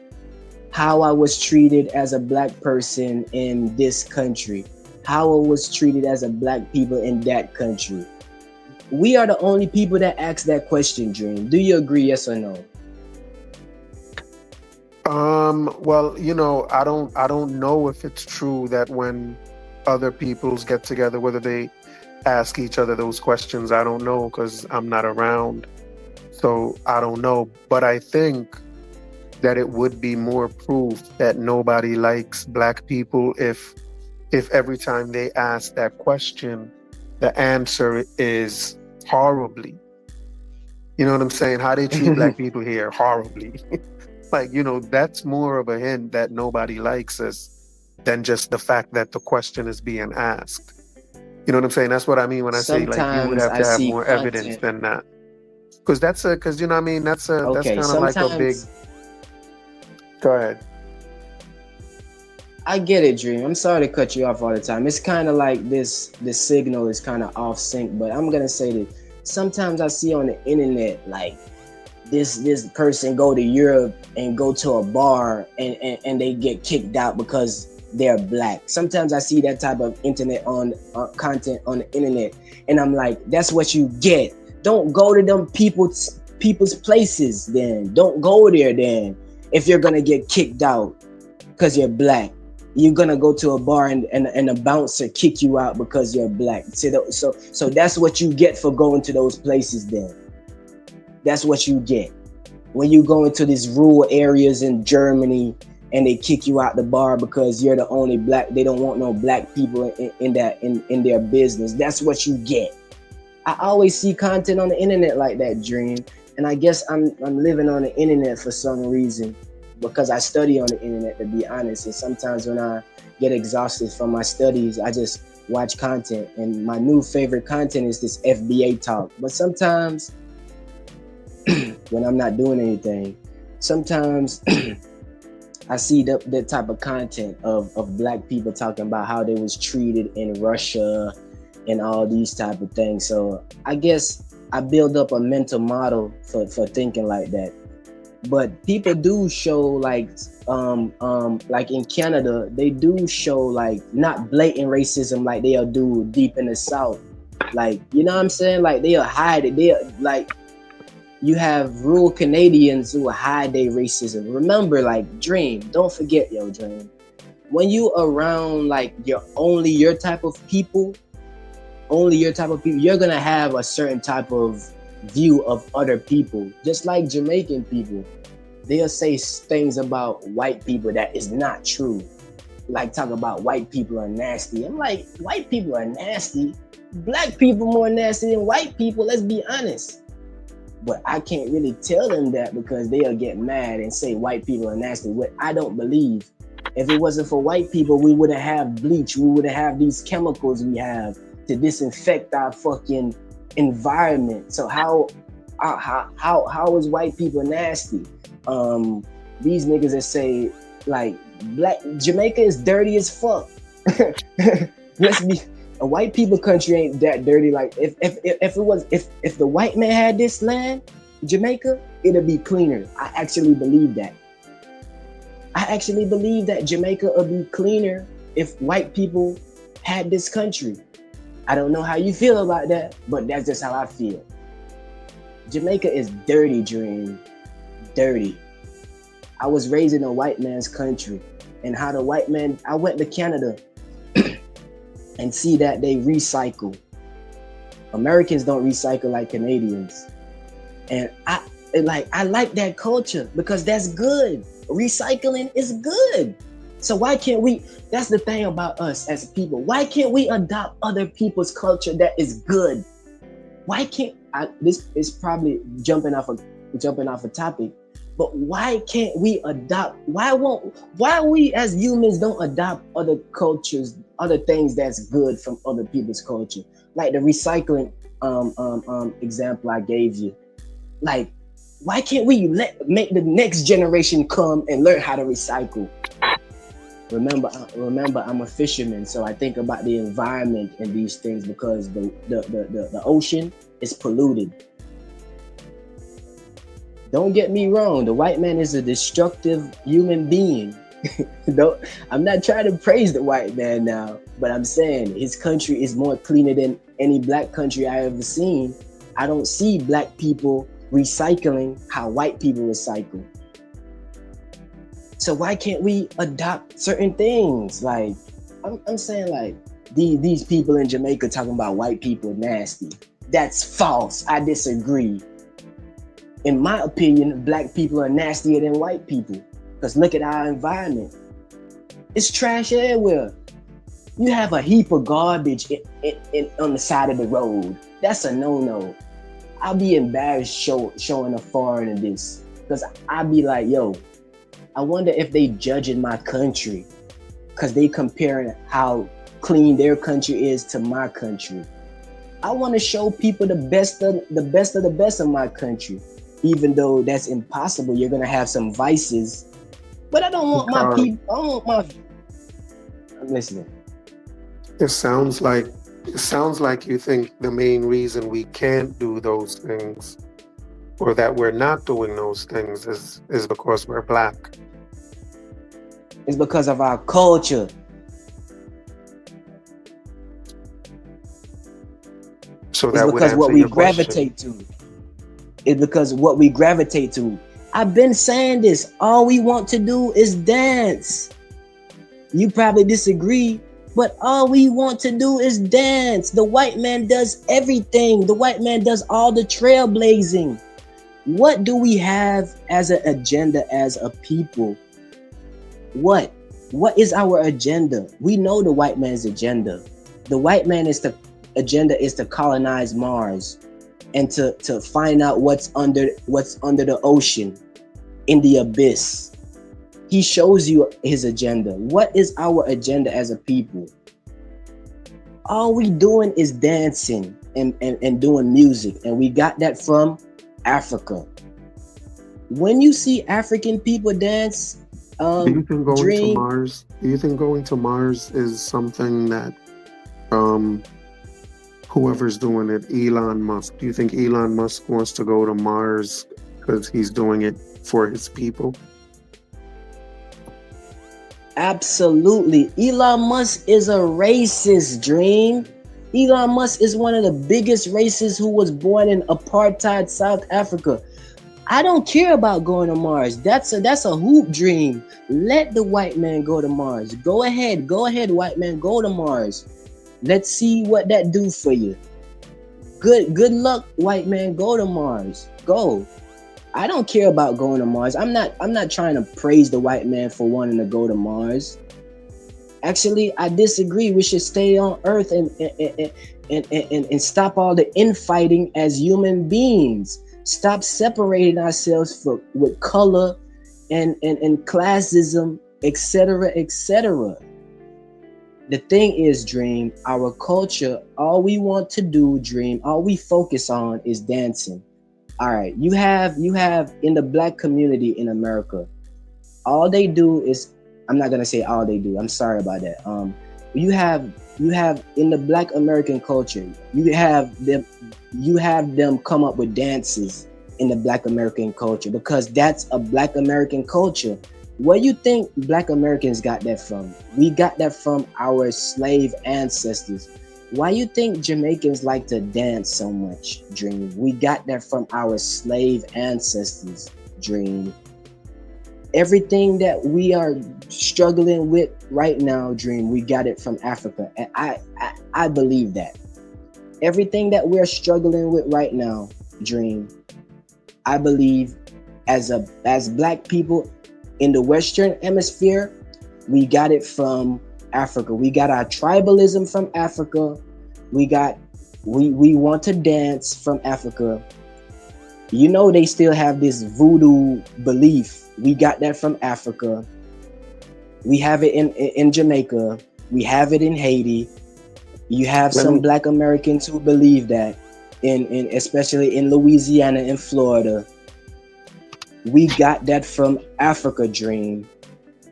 how I was treated as a black person in this country, how I was treated as a black people in that country. We are the only people that ask that question, Dream. Do you agree, yes or no? Well, I don't know if it's true that when other peoples get together, whether they ask each other those questions. I don't know because I'm not around. So I don't know. But I think that it would be more proof that nobody likes black people if every time they ask that question, the answer is horribly. You know what I'm saying? How they treat black people here, horribly. Like, that's more of a hint that nobody likes us than just the fact that the question is being asked. You know what I'm saying? That's what I mean when I say like you would Sometimes have I to have see more evidence content. than that. Because you know what I mean? That's Okay, kind of like a big. sometimes Go ahead. I get it, Dream. I'm sorry to cut you off all the time. It's kind of like the signal is kind of off sync, but I'm gonna say that sometimes I see on the internet like this person go to Europe and go to a bar and they get kicked out because they're black. Sometimes I see that type of internet on content on the internet, and I'm like, that's what you get. Don't go to them people's places. Then don't go there. Then if you're gonna get kicked out because you're black, you're gonna go to a bar and a bouncer kick you out because you're black. So that's what you get for going to those places. Then that's what you get when you go into these rural areas in Germany and they kick you out the bar because you're the only black. They don't want no black people in their business. That's what you get. I always see content on the internet like that, Dream, and I guess I'm living on the internet for some reason because I study on the internet, to be honest. And sometimes when I get exhausted from my studies, I just watch content. And my new favorite content is this FBA talk. But sometimes when I'm not doing anything, sometimes I see that type of content of black people talking about how they was treated in Russia and all these type of things. So I guess I build up a mental model for thinking like that. But people do show like in Canada, they do show like not blatant racism like they'll do deep in the South. Like, you know what I'm saying? Like they'll hide it. They'll like you have rural Canadians who will hide their racism. Remember, like Dream, don't forget your Dream. When you around like your type of people, you're gonna have a certain type of view of other people. Just like Jamaican people, they'll say things about white people that is not true. Like talk about white people are nasty. I'm like, white people are nasty. Black people more nasty than white people. Let's be honest. But I can't really tell them that because they'll get mad and say white people are nasty. What I don't believe. If it wasn't for white people, we wouldn't have bleach. We wouldn't have these chemicals we have to disinfect our fucking environment. So how is white people nasty? These niggas that say like black Jamaica is dirty as fuck. Let's be a white people country ain't that dirty. Like if the white man had this land, Jamaica, it'd be cleaner. I actually believe that. Jamaica would be cleaner if white people had this country. I don't know how you feel about that, but that's just how I feel. Jamaica is dirty, Dream. Dirty. I was raised in a white man's country, and how the white man, I went to Canada and see that they recycle. Americans don't recycle like Canadians. And I like that culture because that's good. Recycling is good. So why can't we, that's the thing about us as people, why can't we adopt other people's culture that is good? Why can't, this is probably jumping off a topic, But why can't we adopt? Why we as humans don't adopt other cultures, other things that's good from other people's culture? Like the recycling example I gave you. Like, why can't we make the next generation come and learn how to recycle? Remember, I'm a fisherman, so I think about the environment and these things because the ocean is polluted. Don't get me wrong, the white man is a destructive human being. I'm not trying to praise the white man now, but I'm saying his country is more cleaner than any black country I ever seen. I don't see black people recycling how white people recycle. So why can't we adopt certain things? Like, I'm saying, like, these people in Jamaica talking about white people nasty. That's false. I disagree. In my opinion, black people are nastier than white people. Because look at our environment. It's trash everywhere. You have a heap of garbage on the side of the road. That's a no-no. I'll be embarrassed showing a foreigner this. Because I'll be like, yo, I wonder if they judging my country. Because they comparing how clean their country is to my country. I want to show people the best of the best of my country. Even though that's impossible, you're gonna have some vices. But I don't want my people. I don't want my. I'm listening. It sounds like you think the main reason we can't do those things, or that we're not doing those things, is because we're black. It's because of our culture. So that it's because what we gravitate to. It's because what we gravitate to. I've been saying this. All we want to do is dance. You probably disagree, but all we want to do is dance. The white man does everything. The white man does all the trailblazing. What do we have as an agenda as a people? What is our agenda? We know the white man's agenda. The white man agenda is to colonize Mars and to find out what's under the ocean, in the abyss. He shows you his agenda. What is our agenda as a people? All we doing is dancing and doing music, and we got that from Africa. When you see African people dance, do you think going to Mars? Do you think going to Mars is something that whoever's doing it, Elon Musk? Do you think Elon Musk wants to go to Mars because he's doing it for his people? Absolutely. Elon Musk is a racist, Dream. Elon Musk is one of the biggest racists who was born in apartheid South Africa. I don't care about going to Mars. That's a hoop dream. Let the white man go to Mars. Go ahead, white man, go to Mars. Let's see what that do for you. Good luck, white man. Go to Mars. Go. I don't care about going to Mars. I'm not trying to praise the white man for wanting to go to Mars. Actually, I disagree. We should stay on Earth and stop all the infighting as human beings. Stop separating ourselves with color and classism, etc., etc. The thing is, Dream, our culture, all we want to do, Dream, all we focus on is dancing. All right, you have in the black community in America, all they do is, I'm not gonna say all they do, I'm sorry about that. You have in the black American culture, you have them come up with dances in the black American culture because that's a black American culture. Where you think black Americans got that from? We got that from our slave ancestors. Why you think Jamaicans like to dance so much, Dream? We got that from our slave ancestors, Dream. Everything that we are struggling with right now, Dream, we got it from Africa. And I believe that. Everything that we're struggling with right now, Dream, I believe as black people in the Western Hemisphere, we got it from Africa. We got our tribalism from Africa. We want to dance from Africa. You know, they still have this voodoo belief. We got that from Africa. We have it in Jamaica. We have it in Haiti. You have Let some me Black Americans who believe that, in especially in Louisiana and Florida. We got that from Africa, Dream.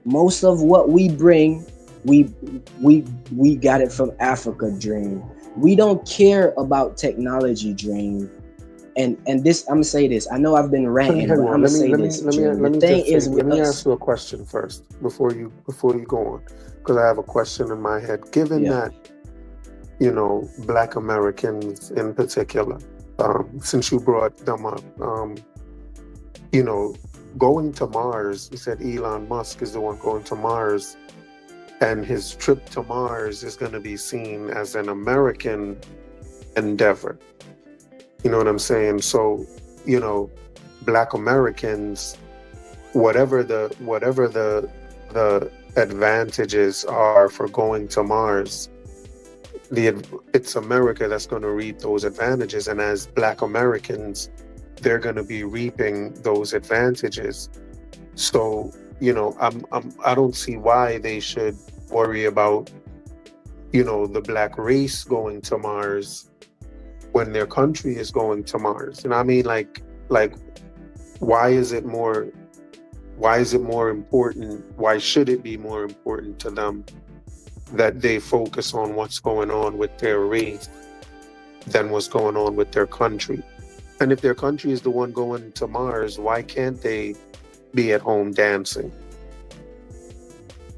Most of what we bring, we we got it from Africa, Dream. We don't care about technology, Dream. And this, I'm gonna say this. I know I've been ranting, hang but I'm on. gonna say this, Dream. The Let me thing just say. is Let with me ask us, you a question first before you go on, because I have a question in my head. Given yeah. that Black Americans in particular, since you brought them up, you know, going to Mars. You said Elon Musk is the one going to Mars, and his trip to Mars is going to be seen as an American endeavor. You know what I'm saying? So, you know, Black Americans, whatever the advantages are for going to Mars, it's America that's going to reap those advantages, and as Black Americans, they're going to be reaping those advantages. So, I don't see why they should worry about, the Black race going to Mars when their country is going to Mars. And I mean, like, why is it more? Why is it more important? Why should it be more important to them that they focus on what's going on with their race than what's going on with their country? And if their country is the one going to Mars, why can't they be at home dancing?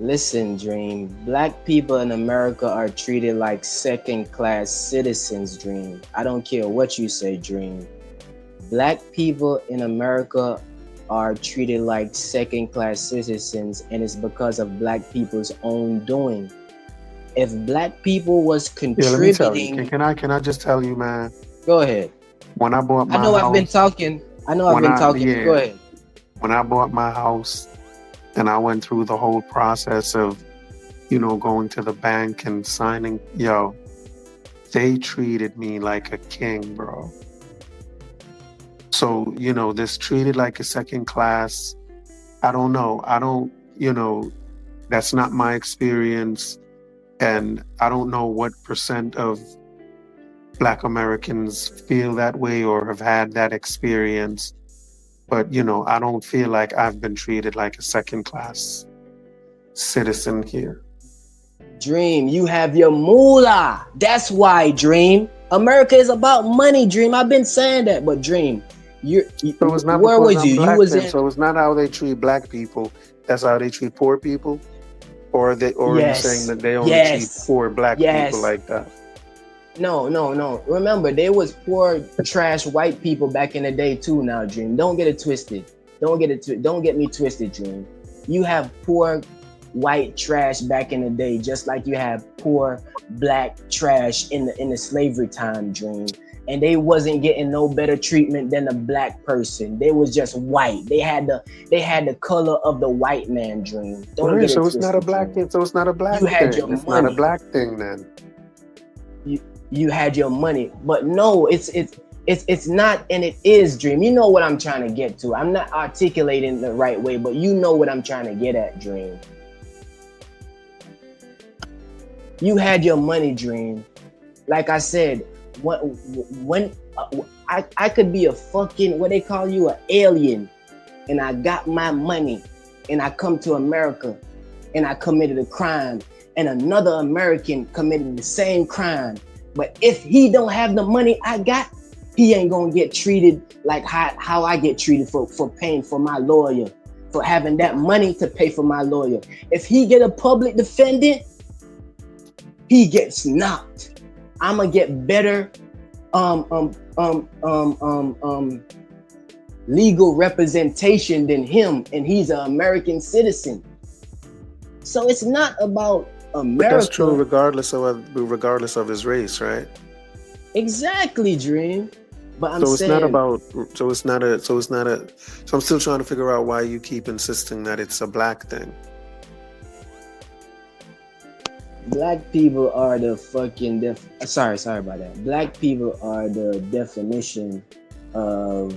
Listen, Dream. Black people in America are treated like second-class citizens, Dream. I don't care what you say, Dream. Black people in America are treated like second-class citizens, and it's because of Black people's own doing. If Black people was Yeah, let me tell you. contributing, Can I just tell you, man? go ahead. When I bought I my know I've been house, talking. I know I've when been I talking. Go yeah, ahead. when I bought my house, and I went through the whole process of, going to the bank and signing, they treated me like a king, bro. So, this treated like a second class. I don't know. I don't, that's not my experience. And I don't know what percent of Black Americans feel that way or have had that experience. But, I don't feel like I've been treated like a second class citizen here. Dream, you have your moolah. That's why, Dream. America is about money, Dream. I've been saying that, but Dream, So it's not where because was I'm you? You black was then. in. So it's not how they treat black people. That's how they treat poor people. Or are you saying Yes, that they only treat yes, poor black people yes. like that? No, no, no. Remember, there was poor, trash white people back in the day too. Now, Dream, don't get it twisted. Don't get me twisted, Dream. You have poor white trash back in the day, just like you have poor black trash in the slavery time, Dream. And they wasn't getting no better treatment than a black person. They was just white. They had the color of the white man, Dream. Don't Right. get it So it's not a twisted, black Dream. thing. So it's not a black You had your thing. It's not a money. black thing then. You had your money, but no, it's not, and it is, Dream. You know what I'm trying to get to. I'm not articulating the right way, but you know what I'm trying to get at, Dream. You had your money, Dream. Like I said, when I could be a fucking, what they call you, an alien, and I got my money, and I come to America, and I committed a crime, and another American committed the same crime. But if he don't have the money I got, he ain't gonna get treated like how I get treated for paying for my lawyer, for having that money to pay for my lawyer. If he get a public defendant, he gets knocked. I'ma get better legal representation than him, and he's an American citizen. So it's not about But that's true America. regardless of his race, right? Exactly, Dream. But I'm So it's not saying about. So I'm still trying to figure out why you keep insisting that it's a black thing. black people are the sorry about that. Black people are the definition of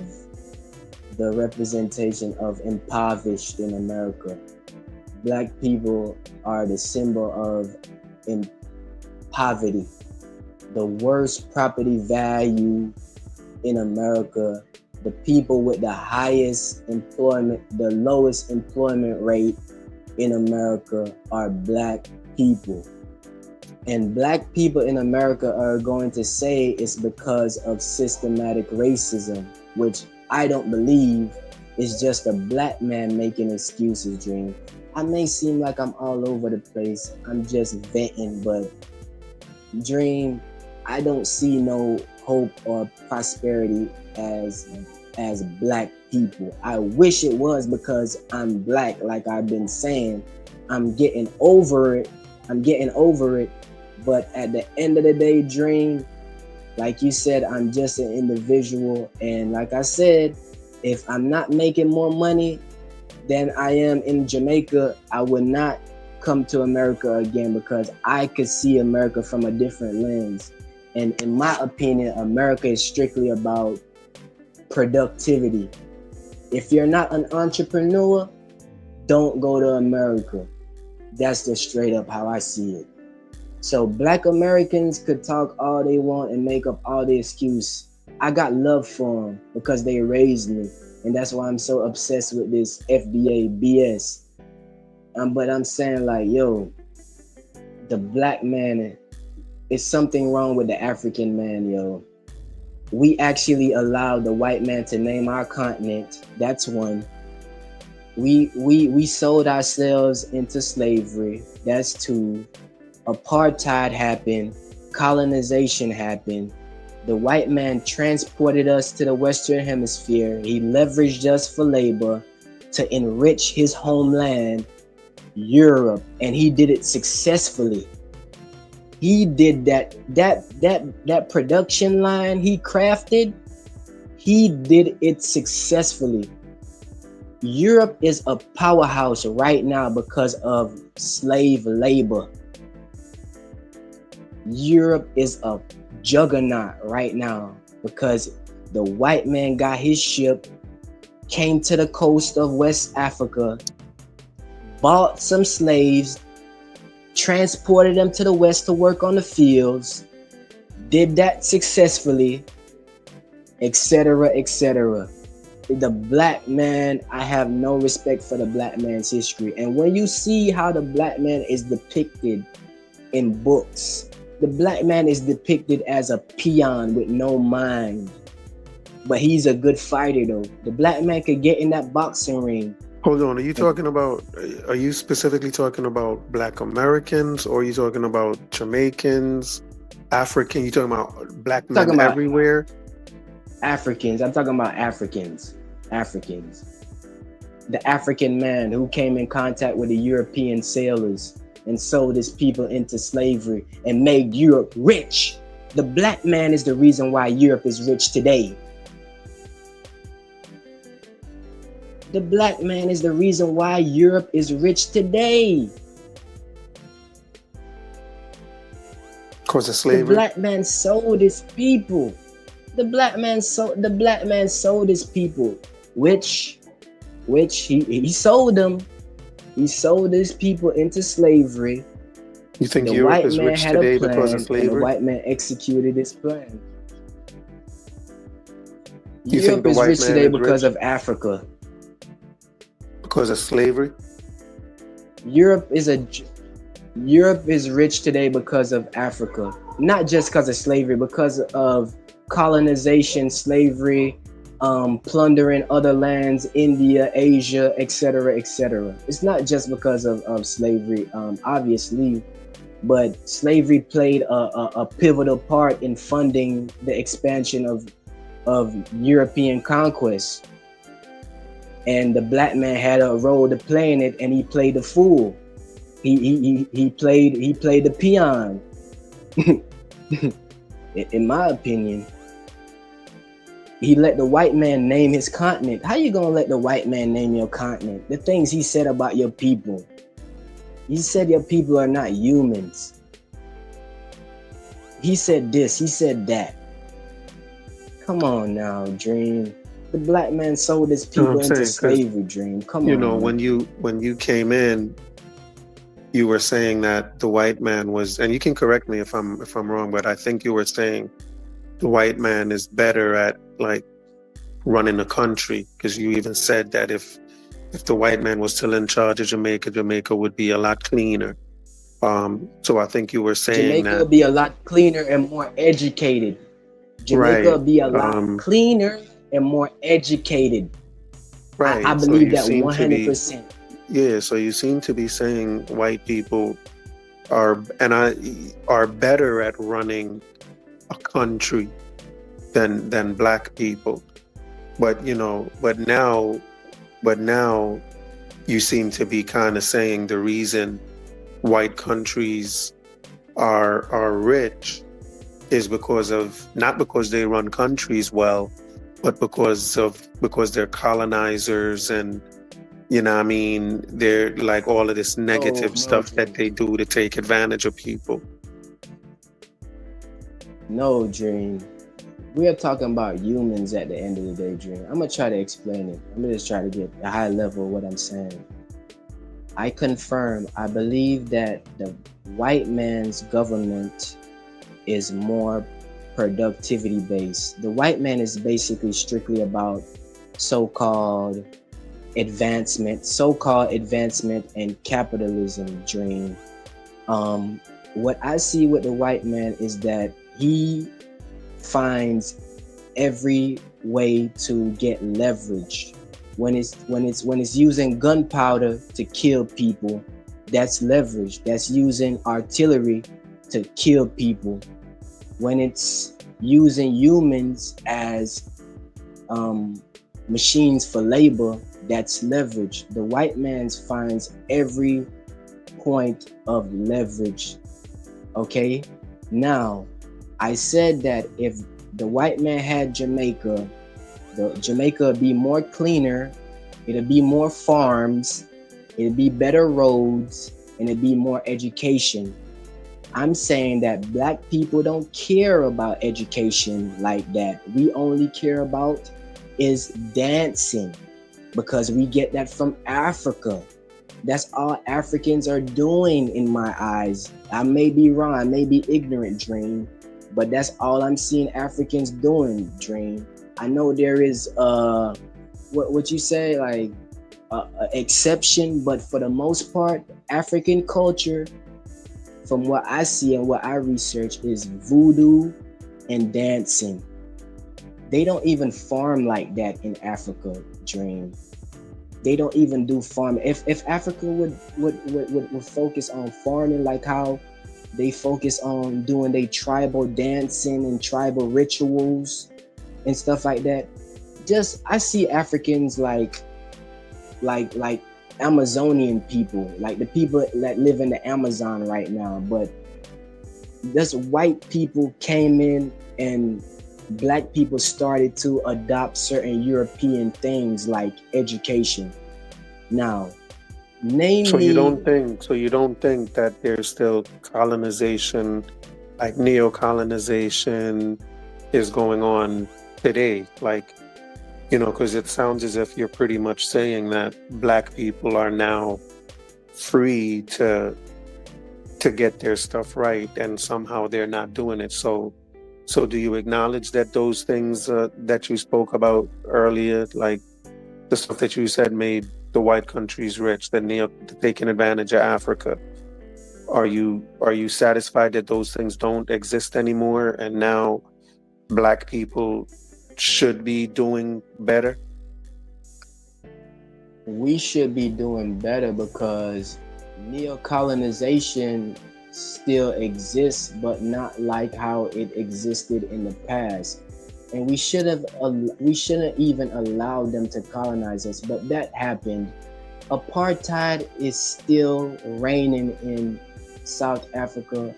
the representation of impoverished in America. Black people are the symbol of in poverty, the worst property value in America, the people with the highest employment, the lowest employment rate in America are black people. And black people in America are going to say it's because of systematic racism, which I don't believe is just a black man making excuses, Dream. I may seem like I'm all over the place. I'm just venting, but Dream, I don't see no hope or prosperity as black people. I wish it was, because I'm black, like I've been saying. I'm getting over it. But at the end of the day, Dream, like you said, I'm just an individual. And like I said, if I'm not making more money than I am in Jamaica, I would not come to America again, because I could see America from a different lens. And in my opinion, America is strictly about productivity. If you're not an entrepreneur, don't go to America. That's just straight up how I see it. So black Americans could talk all they want and make up all the excuse. I got love for them because they raised me. And that's why I'm so obsessed with this FBA BS. But I'm saying, like, yo, the black man, it's something wrong with the African man, yo. We actually allowed the white man to name our continent. That's one. We sold ourselves into slavery. That's two. Apartheid happened. Colonization happened. The white man transported us to the Western Hemisphere. He leveraged us for labor to enrich his homeland, Europe, and he did it successfully. He did that production line he crafted. He did it successfully. Europe is a powerhouse right now because of slave labor. Europe is a juggernaut right now because the white man got his ship, came to the coast of West Africa, bought some slaves, transported them to the West to work on the fields, did that successfully, etc., etc. The black man, I have no respect for the black man's history. And when you see how the black man is depicted in books, the black man is depicted as a peon with no mind. But he's a good fighter, though. The black man could get in that boxing ring. Hold on, are you specifically talking about black Americans, or are you talking about Jamaicans, African? You talking about black men everywhere? Africans. I'm talking about Africans. The African man who came in contact with the European sailors and sold his people into slavery and made Europe rich. The black man is the reason why Europe is rich today. The black man is the reason why Europe is rich today. Because of slavery. The black man sold his people. The black man sold his people, which he sold them. He sold his people into slavery. You think Europe is rich today because of slavery? And the white man executed his plan. You Europe is rich today because of Africa. Because of slavery? Europe is rich today because of Africa. Not just because of slavery, because of colonization, slavery, plundering other lands, India, Asia, etc., etc. It's not just because of slavery, obviously, but slavery played a pivotal part in funding the expansion of European conquest. And the black man had a role to play in it, and he played the fool. He played the peon. In my opinion, he let the white man name his continent. How you gonna let the white man name your continent? The things he said about your people. He said your people are not humans. He said this, he said that. Come on now, Dream. The black man sold his You know what people I'm into saying? Because slavery, Dream. Come on, man. when you came in, you were saying that the white man was, and you can correct me if I'm wrong, but I think you were saying the white man is better at like running a country, because you even said that if the white man was still in charge of Jamaica, Jamaica would be a lot cleaner. So I think you were saying Jamaica will that, be a lot cleaner and more educated. Jamaica will right? be a lot cleaner and more educated. I Right. So believe you that seem to be, 100%. yeah. So you seem to be saying white people are and I are better at running a country than black people. But but now you seem to be kind of saying the reason white countries are rich is because of, not because they run countries well, but because they're colonizers, and what I mean, they're like all of this No, negative no, stuff that Dream. they do to take advantage of people. No, Dream. We are talking about humans at the end of the day, Dream. I'm gonna try to explain it. I'm gonna just try to get a high level of what I'm saying. I confirm, I believe that the white man's government is more productivity based. The white man is basically strictly about so-called so-called advancement and capitalism, Dream. What I see with the white man is that he finds every way to get leverage. When it's using gunpowder to kill people, that's leverage. That's using artillery to kill people. When it's using humans as machines for labor, that's leverage. The white man finds every point of leverage. Okay? Now, I said that if the white man had Jamaica, Jamaica would be more cleaner, it'd be more farms, it'd be better roads, and it'd be more education. I'm saying that black people don't care about education like that. We only care about is dancing, because we get that from Africa. That's all Africans are doing in my eyes. I may be wrong, I may be ignorant, Dream, but that's all I'm seeing Africans doing, Dream. I know there is what you say, like exception, but for the most part, African culture, from what I see and what I research, is voodoo and dancing. They don't even farm like that in Africa, Dream. They don't even do farming. If Africa would focus on farming like how they focus on doing their tribal dancing and tribal rituals and stuff like that. Just I see Africans like Amazonian people, like the people that live in the Amazon right now. But this white people came in and black people started to adopt certain European things like education. Now, name So me. you don't think that there's still colonization, like neo-colonization, is going on today? Like, because it sounds as if you're pretty much saying that black people are now free to get their stuff right, and somehow they're not doing it. So do you acknowledge that those things that you spoke about earlier, like the stuff that you said made the white countries rich, that taking advantage of Africa, are you satisfied that those things don't exist anymore, and now black people should be doing better? We should be doing better because neo-colonization still exists, but not like how it existed in the past. And we shouldn't even allow them to colonize us, but that happened. Apartheid is still reigning in South Africa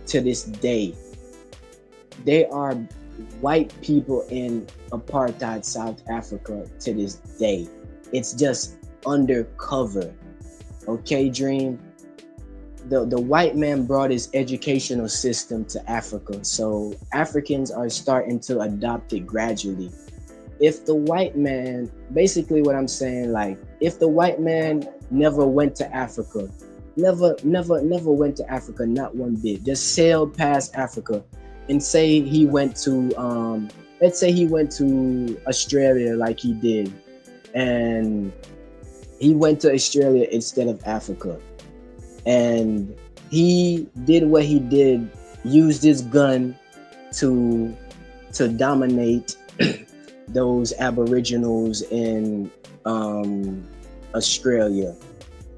to this day. There are white people in apartheid South Africa to this day. It's just undercover. Okay, Dream? The white man brought his educational system to Africa. So Africans are starting to adopt it gradually. if the white man, basically what I'm saying, like if the white man never went to Africa, never went to Africa, not one bit, just sailed past Africa, and say he went to let's say he went to Australia like he did, and he went to Australia instead of Africa, and he did what he did, used his gun to dominate those aboriginals in Australia,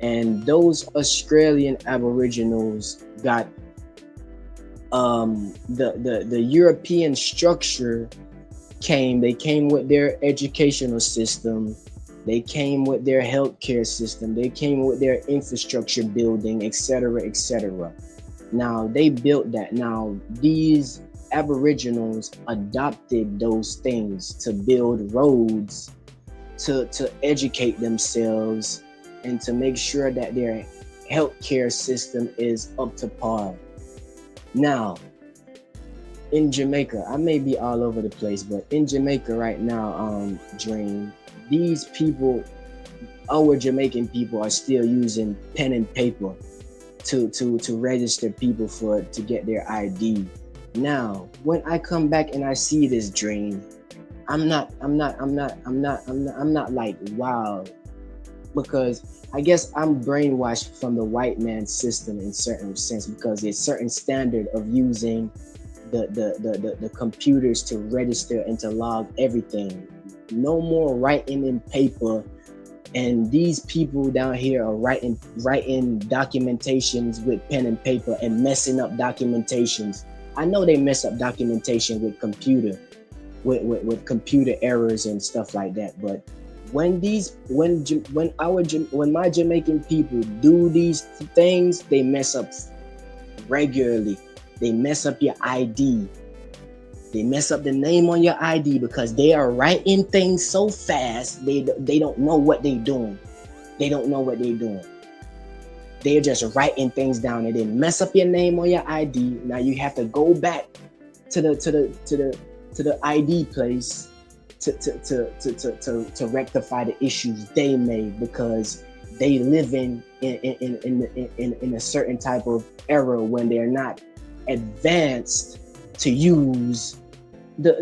and those Australian aboriginals got the European structure they came with their educational system, they came with their healthcare system, they came with their infrastructure building, etc., etc. Now they built that. Now these aboriginals adopted those things to build roads, to educate themselves, and to make sure that their healthcare system is up to par. Now, in Jamaica, I may be all over the place, but in Jamaica right now, Dream, these people, our Jamaican people, are still using pen and paper to register people to get their ID. Now, when I come back and I see this, Dream, I'm not like wow, because I guess I'm brainwashed from the white man's system in certain sense, because there's certain standard of using the computers to register and to log everything. No more writing in paper, and these people down here are writing documentations with pen and paper and messing up documentations. I know they mess up documentation with computer errors and stuff like that, but when my Jamaican people do these things, they mess up regularly. They mess up your ID. They mess up the name on your ID because they are writing things so fast. They don't know what they're doing. They don't know what they're doing. They're just writing things down, and they mess up your name on your ID. Now you have to go back to the ID place to rectify the issues they made, because they live in a certain type of era when they're not advanced to use the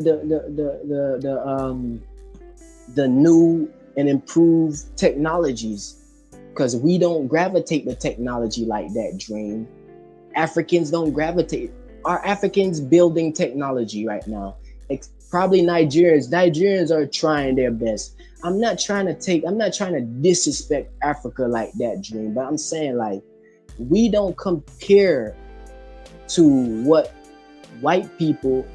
new and improved technologies, because we don't gravitate to technology like that, Dream. Africans don't gravitate. Are Africans building technology right now? Probably Nigerians are trying their best. I'm not trying to disrespect Africa like that, Dream, but I'm saying, like, we don't compare to what white people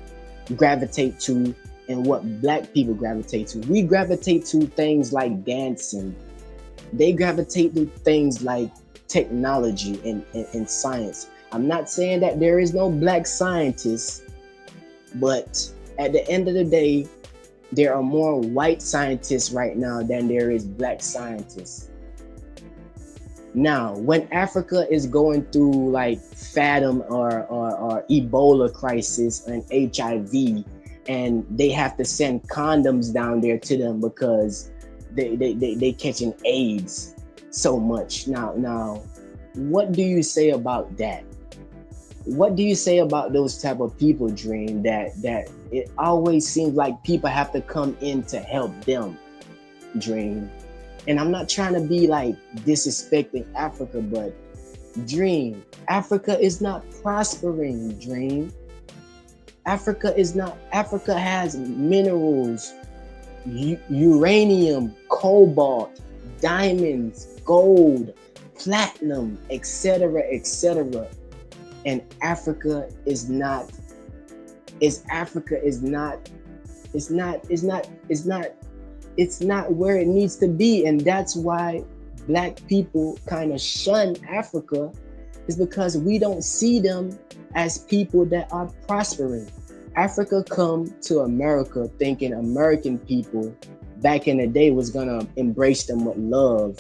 gravitate to and what black people gravitate to. We gravitate to things like dancing. They gravitate to things like technology and science. I'm not saying that there is no black scientists, but at the end of the day, there are more white scientists right now than there is black scientists. Now, when Africa is going through like Fathom or Ebola crisis and HIV, and they have to send condoms down there to them because they catching AIDS so much. Now, what do you say about that? What do you say about those type of people, Dream, that it always seems like people have to come in to help them, Dream? And I'm not trying to be like disrespecting Africa, but Dream, Africa is not prospering, Dream. Africa has minerals, uranium, cobalt, diamonds, gold, platinum, etc., etc. And Africa is not where it needs to be. And that's why black people kind of shun Africa, is because we don't see them as people that are prospering. Africa come to America thinking American people back in the day was gonna embrace them with love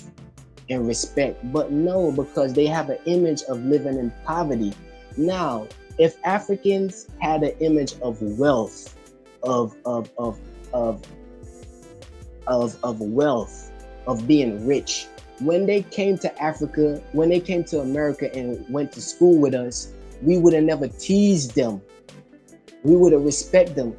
and respect, but no, because they have an image of living in poverty. Now, if Africans had an image of wealth, of of wealth, of being rich. When they came to Africa, when they came to America and went to school with us, we would have never teased them. We would have respected them.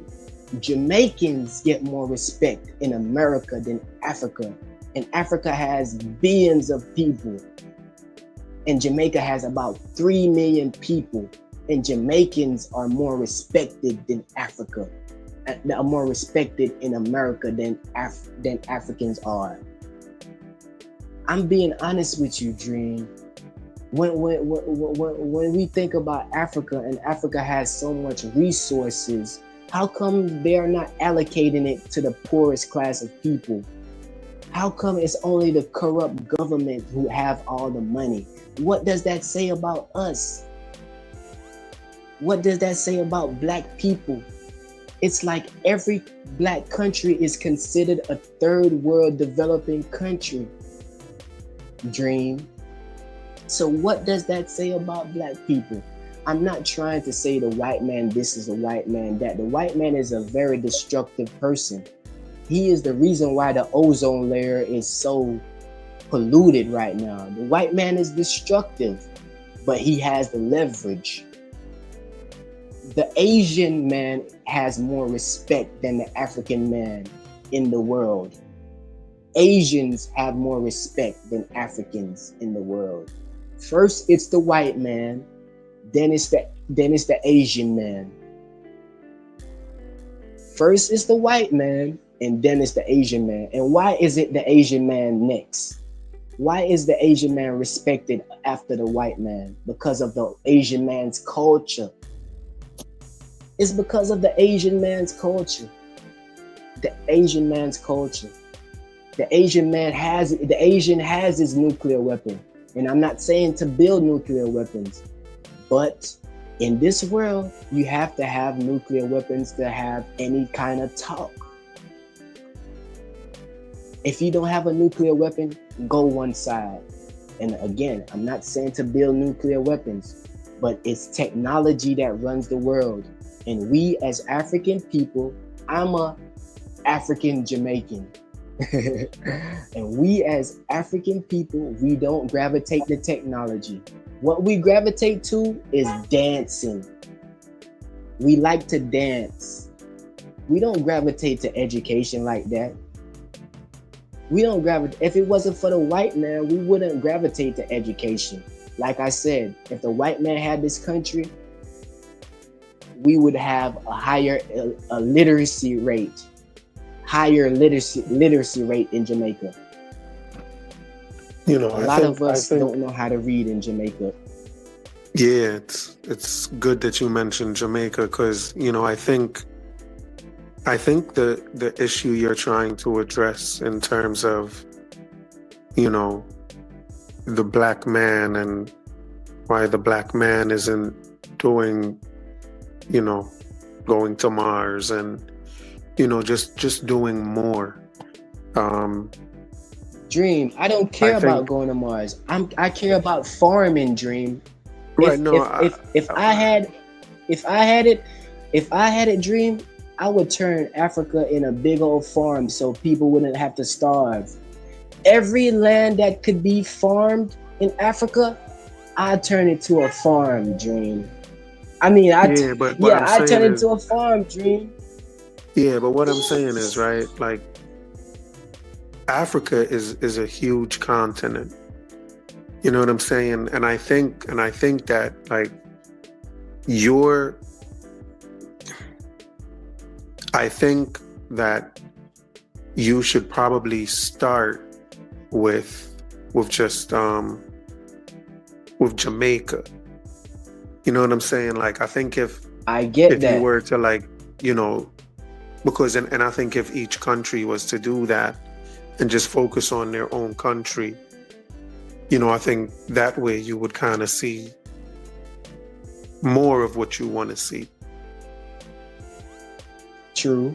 Jamaicans get more respect in America than Africa. And Africa has billions of people. And Jamaica has about 3 million people. And Jamaicans are more respected than Africa. Are more respected in America than Africans are. I'm being honest with you, Dream. When we think about Africa and Africa has so much resources, how come they are not allocating it to the poorest class of people? How come it's only the corrupt government who have all the money? What does that say about us? What does that say about black people? It's like every black country is considered a third world developing country. Dream. So what does that say about black people? I'm not trying to say the white man this is a white man that. The white man is a very destructive person. He is the reason why the ozone layer is so polluted right now. The white man is destructive, but he has the leverage. The Asian man has more respect than the African man in the world. Asians have more respect than Africans in the world. First, it's the white man, then it's the Asian man. First, it's the white man, and then it's the Asian man. And why is it the Asian man next? Why is the Asian man respected after the white man? Because of the Asian man's culture. It's because of the Asian man's culture. The Asian man's culture. The Asian has his nuclear weapon. And I'm not saying to build nuclear weapons, but in this world, you have to have nuclear weapons to have any kind of talk. If you don't have a nuclear weapon, go one side. And again, I'm not saying to build nuclear weapons, but it's technology that runs the world. And we as African people, I'm a African Jamaican. And we as African people, we don't gravitate to technology. What we gravitate to is dancing. We like to dance. We don't gravitate to education like that. We don't gravitate. If it wasn't for the white man, we wouldn't gravitate to education. Like I said, if the white man had this country, we would have a higher literacy rate. Higher literacy rate in Jamaica. You know, a lot of us don't know how to read in Jamaica. Yeah, it's good that you mentioned Jamaica because, you know, I think the issue you're trying to address in terms of, you know, the black man and why the black man isn't doing, you know, going to Mars and, you know, just doing more. Dream, I don't care about going to Mars. I care about farming, Dream. Right. If I had it, Dream, I would turn Africa in a big old farm so people wouldn't have to starve. Every land that could be farmed in Africa, I'd turn it to a farm, Dream. I mean, I'd turn it to a farm, Dream. Yeah, but what I'm saying is, right, like, Africa is a huge continent. You know what I'm saying? And I think that, like, I think that you should probably start with just with Jamaica. You know what I'm saying? Like, I think if you were to, like, you know, because and I think if each country was to do that and just focus on their own country, you know, I think that way you would kind of see more of what you want to see. True.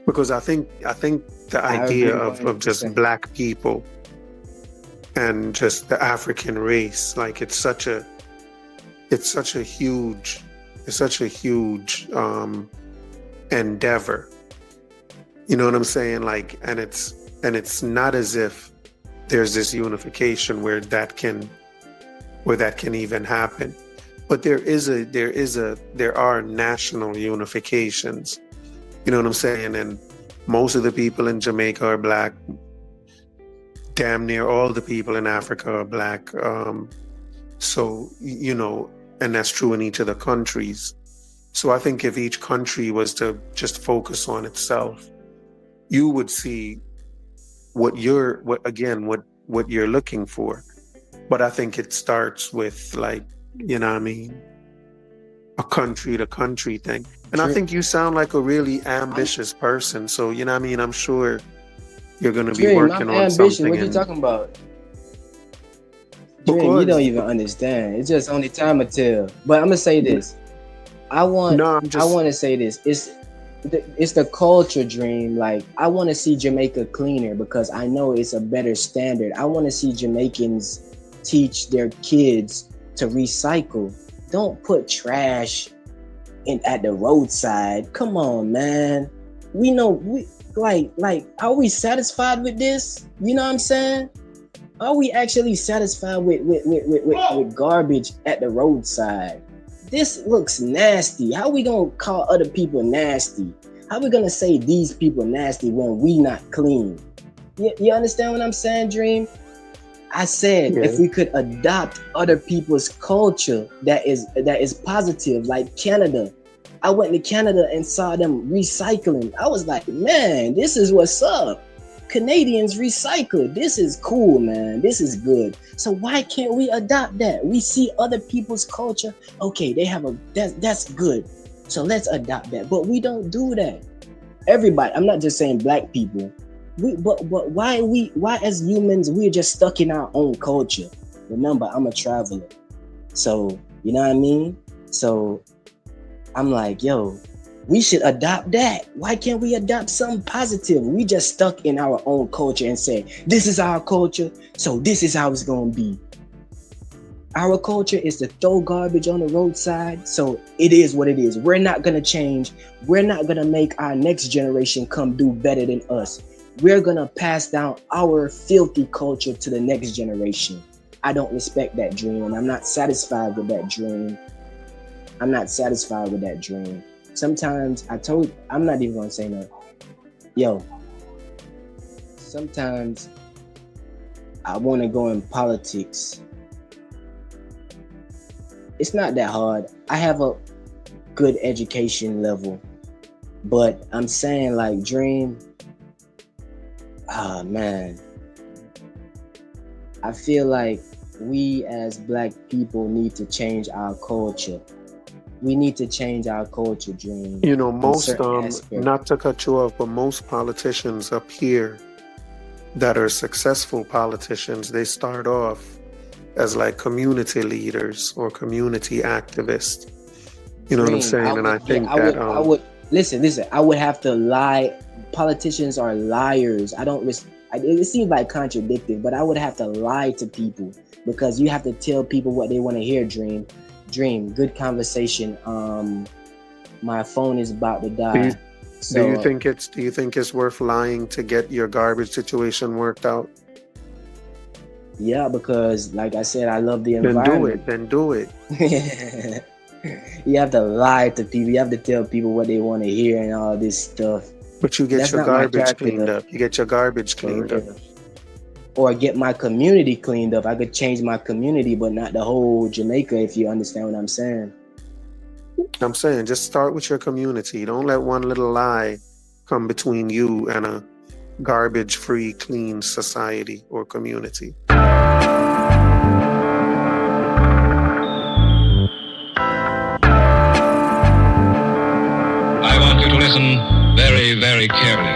Because I think the idea of just black people and just the African race, like, it's such a huge endeavor. You know what I'm saying? Like, and it's not as if there's this unification where that can even happen. But there are national unifications. You know what I'm saying? And most of the people in Jamaica are black. Damn near all the people in Africa are black. So, you know, and that's true in each of the countries. So I think if each country was to just focus on itself, you would see what you're looking for. But I think it starts with, like, you know what I mean, a country to country thing. And I think you sound like a really ambitious person. So, you know what I mean, I'm sure you're going to be working on something. What you talking about? Dream, you don't even understand. It's just only time will tell. But I'm gonna say this. I want to say this. It's the culture, Dream. Like, I want to see Jamaica cleaner because I know it's a better standard. I want to see Jamaicans teach their kids to recycle. Don't put trash at the roadside. Come on, man. We know are we satisfied with this? You know what I'm saying? Are we actually satisfied with garbage at the roadside? This looks nasty. How we gonna call other people nasty? How we gonna say these people nasty when we not clean? You understand what I'm saying, Dream? I said if we could adopt other people's culture that is positive, like Canada. I went to Canada and saw them recycling. I was like, man, this is what's up. Canadians recycle. This is cool, man. This is good. So why can't we adopt that? We see other people's culture. Okay, they have that's good. So let's adopt that. But we don't do that. Everybody, I'm not just saying black people. But why as humans, we're just stuck in our own culture? Remember, I'm a traveler. So, you know what I mean? So I'm like, yo, we should adopt that. Why can't we adopt something positive? We just stuck in our own culture and say, this is our culture, so this is how it's gonna be. Our culture is to throw garbage on the roadside, so it is what it is. We're not gonna change. We're not gonna make our next generation come do better than us. We're gonna pass down our filthy culture to the next generation. I don't respect that dream, and I'm not satisfied with that dream. Sometimes I'm not even gonna say no. Yo, sometimes I wanna go in politics. It's not that hard. I have a good education level, but I'm saying, like, Dream, man, I feel like we as black people need to change our culture. We need to change our culture, Dream. You know, most, not to cut you off, but most politicians up here that are successful politicians, they start off as like community leaders or community activists. You know what I'm saying? And I think that I would listen. I would have to lie. Politicians are liars. It seems like contradictory, but I would have to lie to people because you have to tell people what they want to hear, Dream. Good conversation. My phone is about to die. Do you think it's worth lying to get your garbage situation worked out? Yeah, because like I said, I love the environment. Then do it. You have to lie to people. You have to tell people what they want to hear and all this stuff. But you get your garbage cleaned up. You get your garbage cleaned up. Or get my community cleaned up. I could change my community, but not the whole Jamaica, if you understand what I'm saying. I'm saying just start with your community. Don't let one little lie come between you and a garbage-free, clean society or community. I want you to listen very, very carefully.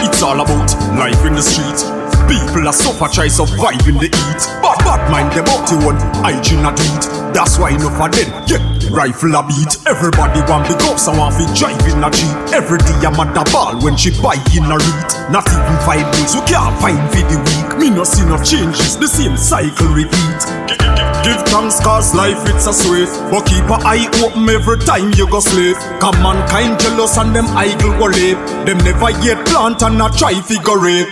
It's all about life in the streets. People are suffer, try survive in the heat. Bad mind them out to one, hygiene a do it. That's why enough of them get rifle a beat. Everybody want big house and want to drive in a Jeep. Every day I'm at the ball when she buy in a read. Not even 5 days, we can't find for the week. Me no see no changes, the same cycle repeat. Give thanks cause life it's a sweet, but keep a eye open every time you go sleep. Cause mankind jealous and them idle worry. Them never yet plant and not try figure it.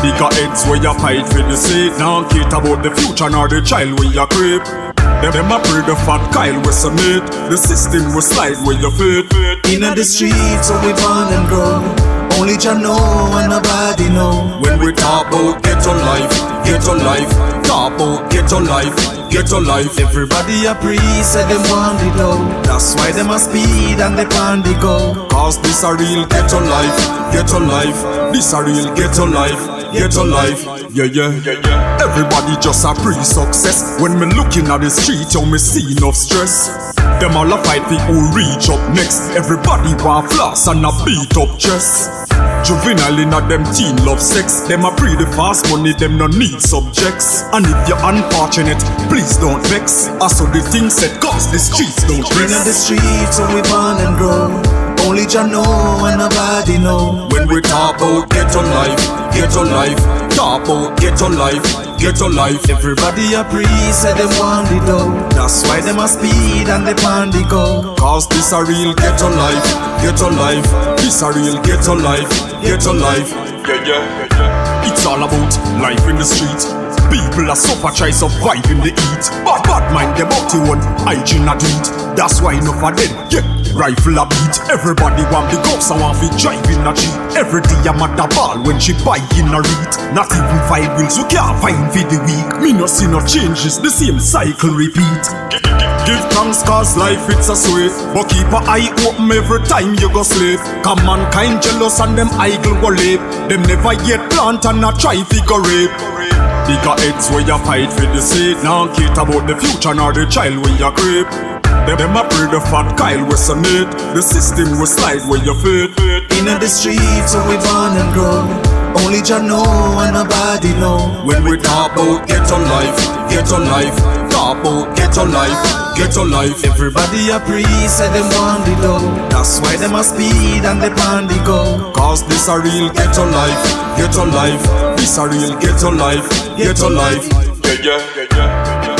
Bigger heads where you fight for the seed. Now care about the future nor the child where you creep. Them a pray the fat Kyle we submit. The system will slide where you fit. Inna the streets so we born and grow. Only Jah know and nobody know. When we talk about ghetto life, talk about ghetto life. Everybody a priest say them want the dough. That's why them a speed and they pan the go. Cause this a real ghetto life. This a real ghetto life. Yeah. Everybody just a pre-success. When me looking at the street, you me see enough stress. Them all a fight for who reach up next. Everybody want floss and a beat up chest. Juvenile in a them teen love sex. Them a breed the fast money, them no need subjects. And if you're unfortunate, please don't vex. Also the things said cause the streets don't Inna the rest. streets so we born and grow. Only Jah know and nobody know. When we talk about ghetto life, talk about ghetto life. Everybody a priest say them want the dough. That's why them a speed and they pan the go. Cause this a real ghetto life. This a real ghetto life. Yeah. It's all about life in the street. People are suffer, try survive in the heat. Bad mind them out to one, hygiene a do it. That's why enough of them, rifle a beat. Everybody want the guns and want to drive in a Jeep. Every day I'm at the ball when she buy in a read. Not even 5 wheels you can't find for the week. Me no see no changes, the same cycle repeat. Give thanks cause life it's a sweet, but keep a eye open every time you go sleep. Cause mankind jealous and them idle worry. Them never yet plant and not try figure it. Bigger heads where you fight for the seed. Now care about the future nor the child where you creep. Them a pray the fat Kyle we submit. The system will slide where you fit. Inna the streets so we born and grow. Only Jah know and nobody know. When we talk about ghetto life, talk about ghetto life. Everybody a priest say them want the dough. That's why them a speed and they pan the go. Cause this a real ghetto life. This a real ghetto life. Yeah.